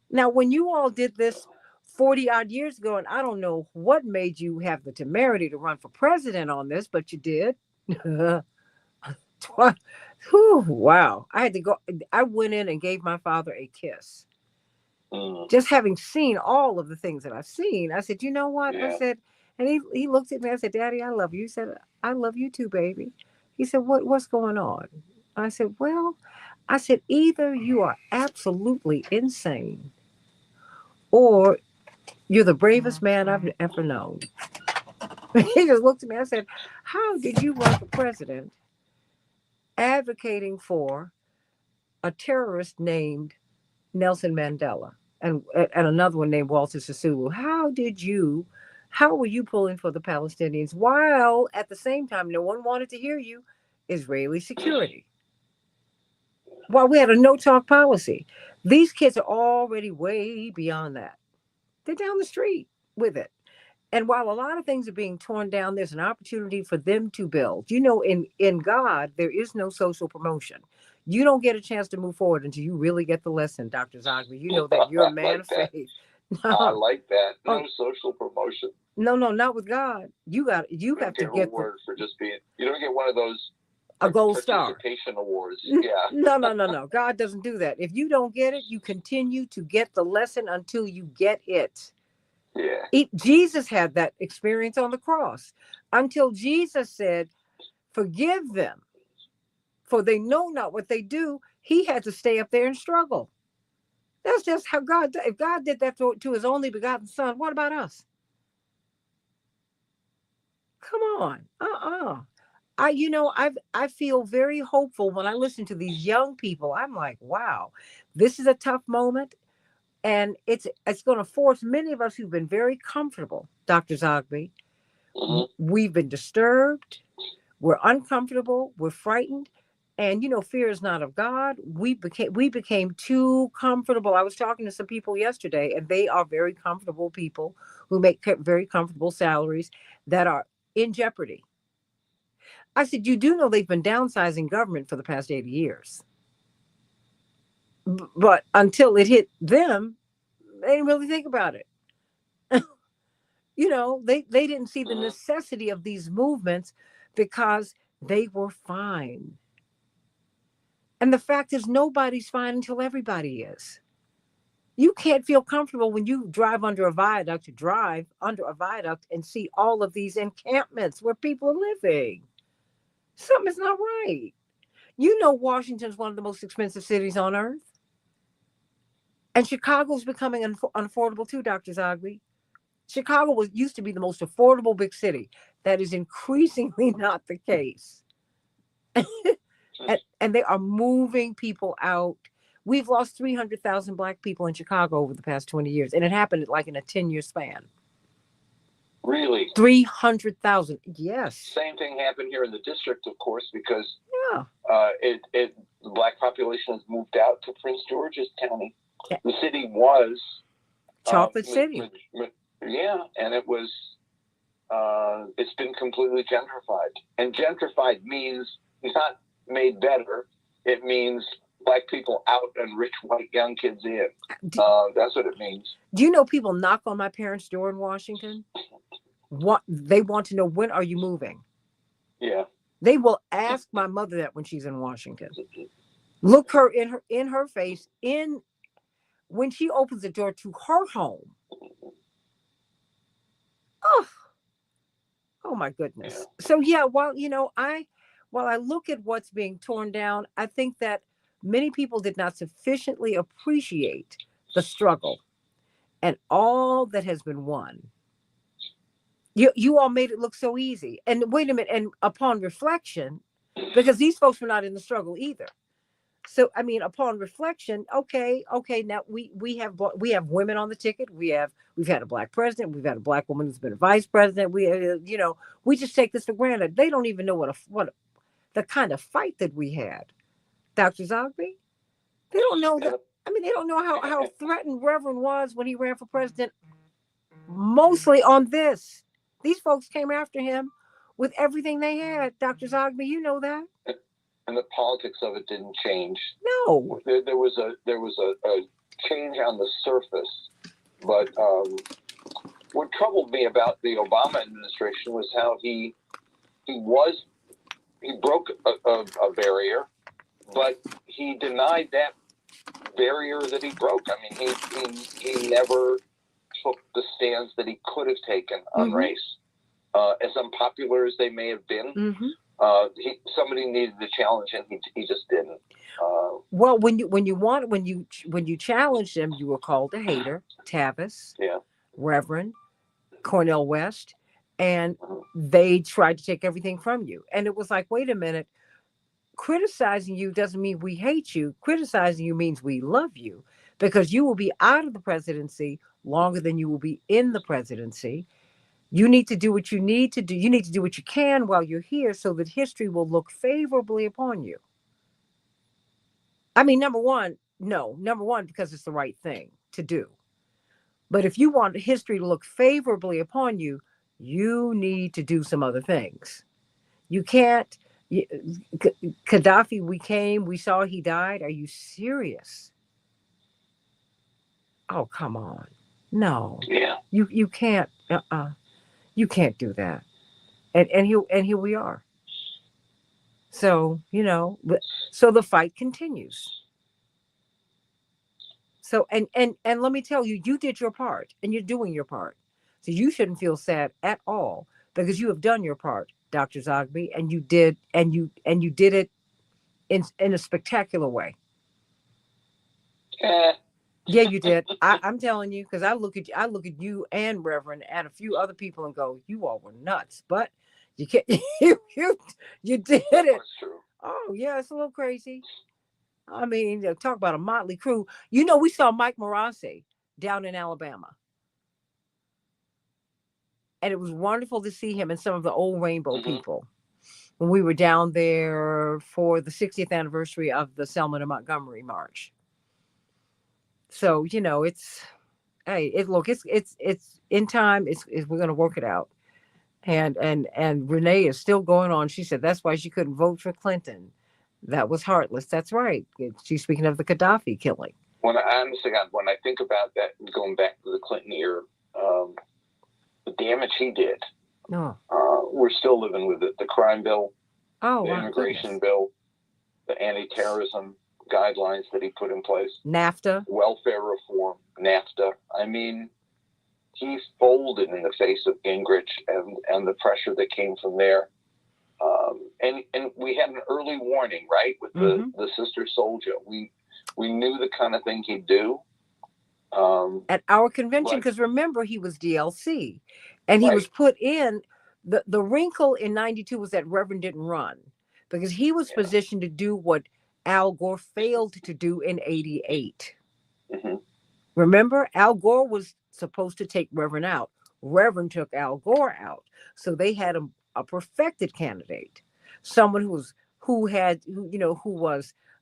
Now, when you all did this 40 odd years ago, and I don't know what made you have the temerity to run for president on this, but you did. Whew, wow. I went in and gave my father a kiss. Just having seen all of the things that I've seen, I said, you know what? Yeah. I said, and he looked at me. I said, Daddy, I love you. He said, I love you too, baby. He said, what's going on? I said, well, either you are absolutely insane or you're the bravest man I've ever known. He just looked at me. I said, how did you run for president advocating for a terrorist named Nelson Mandela and another one named Walter Sisulu? How were you pulling for the Palestinians while at the same time no one wanted to hear you? Israeli security. While we had a no-talk policy. These kids are already way beyond that. They're down the street with it. And while a lot of things are being torn down, there's an opportunity for them to build. You know, in God, there is no social promotion. You don't get a chance to move forward until you really get the lesson, Dr. Zogby. You know that you're a man of faith. No. I like that. No social promotion. No, not with God. You have to get reward for just being. You don't get one of those a gold star participation awards. Yeah. No. God doesn't do that. If you don't get it, you continue to get the lesson until you get it. Yeah. Jesus had that experience on the cross until Jesus said, forgive them, for they know not what they do. He had to stay up there and struggle. That's just how if God did that to his only begotten son, what about us? Come on. I feel very hopeful when I listen to these young people. I'm like, wow, this is a tough moment. And it's going to force many of us who've been very comfortable, Dr. Zogby. We've been disturbed. We're uncomfortable. We're frightened. And, fear is not of God. We became too comfortable. I was talking to some people yesterday, and they are very comfortable people who make very comfortable salaries that are in jeopardy. I said, you do know they've been downsizing government for the past 80 years. But until it hit them, they didn't really think about it. They didn't see the necessity of these movements because they were fine. And the fact is, nobody's fine until everybody is. You can't feel comfortable when you drive under a viaduct and see all of these encampments where people are living. Something's not right. Washington's one of the most expensive cities on earth. And Chicago's becoming unaffordable too, Dr. Zogby. Chicago used to be the most affordable big city. That is increasingly not the case. and they are moving people out. We've lost 300,000 Black people in Chicago over the past 20 years. And it happened like in a 10-year span. Really? 300,000. Yes. Same thing happened here in the district, of course, because the Black population has moved out to Prince George's County. The city was Chocolate City. And it was. It's been completely gentrified, and gentrified means not made better. It means Black people out and rich white young kids in. That's what it means. Do you know people knock on my parents' door in Washington? They want to know, when are you moving? Yeah. They will ask my mother that when she's in Washington. Look her in her face when she opens the door to her home. Oh my goodness. So while I look at what's being torn down, I think that many people did not sufficiently appreciate the struggle and all that has been won. You all made it look so easy. And wait a minute, and upon reflection, because these folks were not in the struggle either. So, I mean, upon reflection, okay, now we have women on the ticket. We've had a Black president. We've had a Black woman who's been a vice president. We just take this for granted. They don't even know what the kind of fight that we had, Dr. Zogby. They don't know that. I mean, they don't know how threatened Reverend was when he ran for president, mostly on this. These folks came after him with everything they had. Dr. Zogby, you know that. And the politics of it didn't change. No. There was a change on the surface, but what troubled me about the Obama administration was how he broke a barrier, but he denied that barrier that he broke. I mean, he never took the stands that he could have taken on race, as unpopular as they may have been. Somebody needed to challenge him. He just didn't. Well, when you challenged him, you were called a hater, Tavis, Reverend, Cornel West, and they tried to take everything from you. And it was like, wait a minute, criticizing you doesn't mean we hate you. Criticizing you means we love you, because you will be out of the presidency longer than you will be in the presidency. You need to do what you need to do. You need to do what you can while you're here so that history will look favorably upon you. I mean, number one, because it's the right thing to do. But if you want history to look favorably upon you, you need to do some other things. You can't. Gaddafi, we saw he died. Are you serious? Oh, come on. No. Yeah. You can't. You can't do that. And here we are. So, so the fight continues. So, and let me tell you, you did your part and you're doing your part. So you shouldn't feel sad at all, because you have done your part, Dr. Zogby, and you did it in a spectacular way. Yeah, you did. I'm telling you, because I look at you and Reverend and a few other people and go, you all were nuts, but you can't. You did it. That's true. Oh yeah, it's a little crazy. I mean, talk about a motley crew. We saw Mike Morassi down in Alabama, and it was wonderful to see him and some of the old Rainbow people when we were down there for the 60th anniversary of the Selma to Montgomery March. So, it's in time. We're going to work it out. And Renee is still going on. She said that's why she couldn't vote for Clinton. That was heartless. That's right. She's speaking of the Gaddafi killing. When I think about that, going back to the Clinton era, the damage he did. No. We're still living with it. The crime bill, the immigration bill, the anti-terrorism guidelines that he put in place, NAFTA, welfare reform, NAFTA. I mean, he folded in the face of Gingrich and the pressure that came from there. And we had an early warning, right, with the Sister Soldier. We knew the kind of thing he'd do. At our convention, because remember, he was DLC, and he was put in. The wrinkle in 92 was that Reverend didn't run, because he was positioned to do what Al Gore failed to do in 88. Remember, Al Gore was supposed to take Reverend out. Reverend took Al Gore out. So they had a perfected candidate, someone who was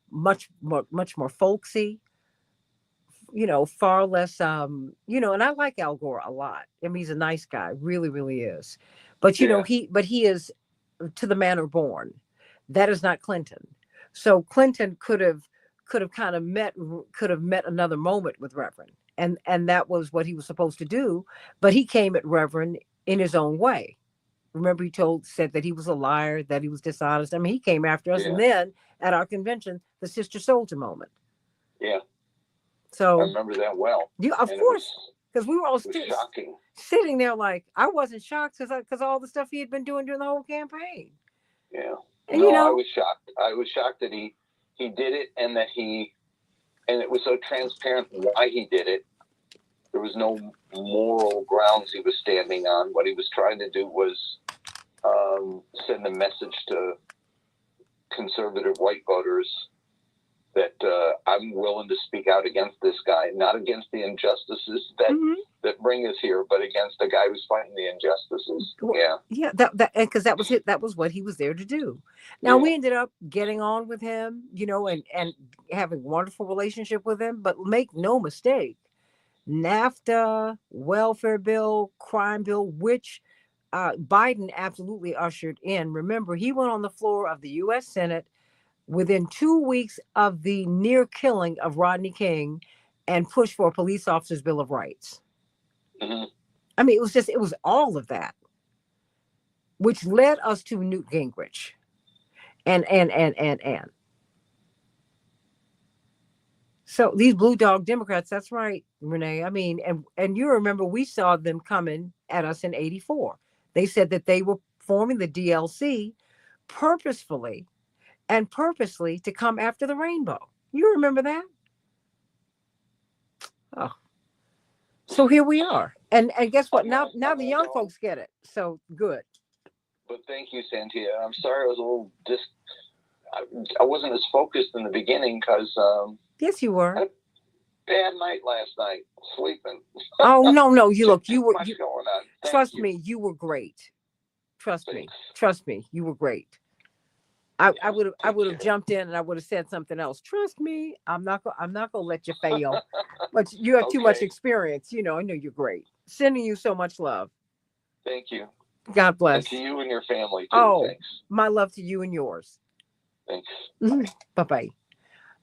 much more folksy, far less, and I like Al Gore a lot. I mean, he's a nice guy, really, really is. But, he is to the manner born. That is not Clinton. So Clinton could have kind of met another moment with Reverend. And that was what he was supposed to do. But he came at Reverend in his own way. Remember, he said that he was a liar, that he was dishonest. I mean, he came after us. And then at our convention, the Sister Soldier moment. Yeah. So I remember that well. Yeah, of course, because we were all shocking. Sitting there like, I wasn't shocked because all the stuff he had been doing during the whole campaign. Yeah. And, I was shocked. I was shocked that he did it, and that it was so transparent why he did it. There was no moral grounds he was standing on. What he was trying to do was send a message to conservative white voters that I'm willing to speak out against this guy, not against the injustices that bring us here, but against a guy who's fighting the injustices. Yeah, that because that was it. That was what he was there to do. Now we ended up getting on with him, you know, and having a wonderful relationship with him. But make no mistake, NAFTA, welfare bill, crime bill, which Biden absolutely ushered in. Remember, he went on the floor of the U.S. Senate within 2 weeks of the near killing of Rodney King and pushed for a police officer's Bill of Rights. I mean, it was all of that, which led us to Newt Gingrich. And. So these blue dog Democrats, that's right, Renee. I mean, and you remember we saw them coming at us in 84. They said that they were forming the DLC purposefully and purposely to come after the rainbow. You remember that? Oh. So here we are. And guess what? Now the young folks get it. So good. But thank you, Santia. I'm sorry I was a little I wasn't as focused in the beginning because yes, you were. I had a bad night last night, sleeping. Oh no! You look, you were. Much going on. Trust me, you were great. Trust me, you were great. I would have jumped in and I would have said something else. Trust me, I'm not gonna let you fail. But you have too much experience. You know, I know you're great. Sending you so much love. Thank you. God bless. And to you and your family too. Oh, thanks. My love to you and yours. Thanks. Bye-bye.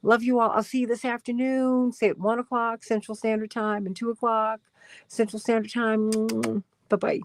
Love you all. I'll see you this afternoon, say at 1 o'clock Central Standard Time and 2 o'clock Central Standard Time. Bye-bye.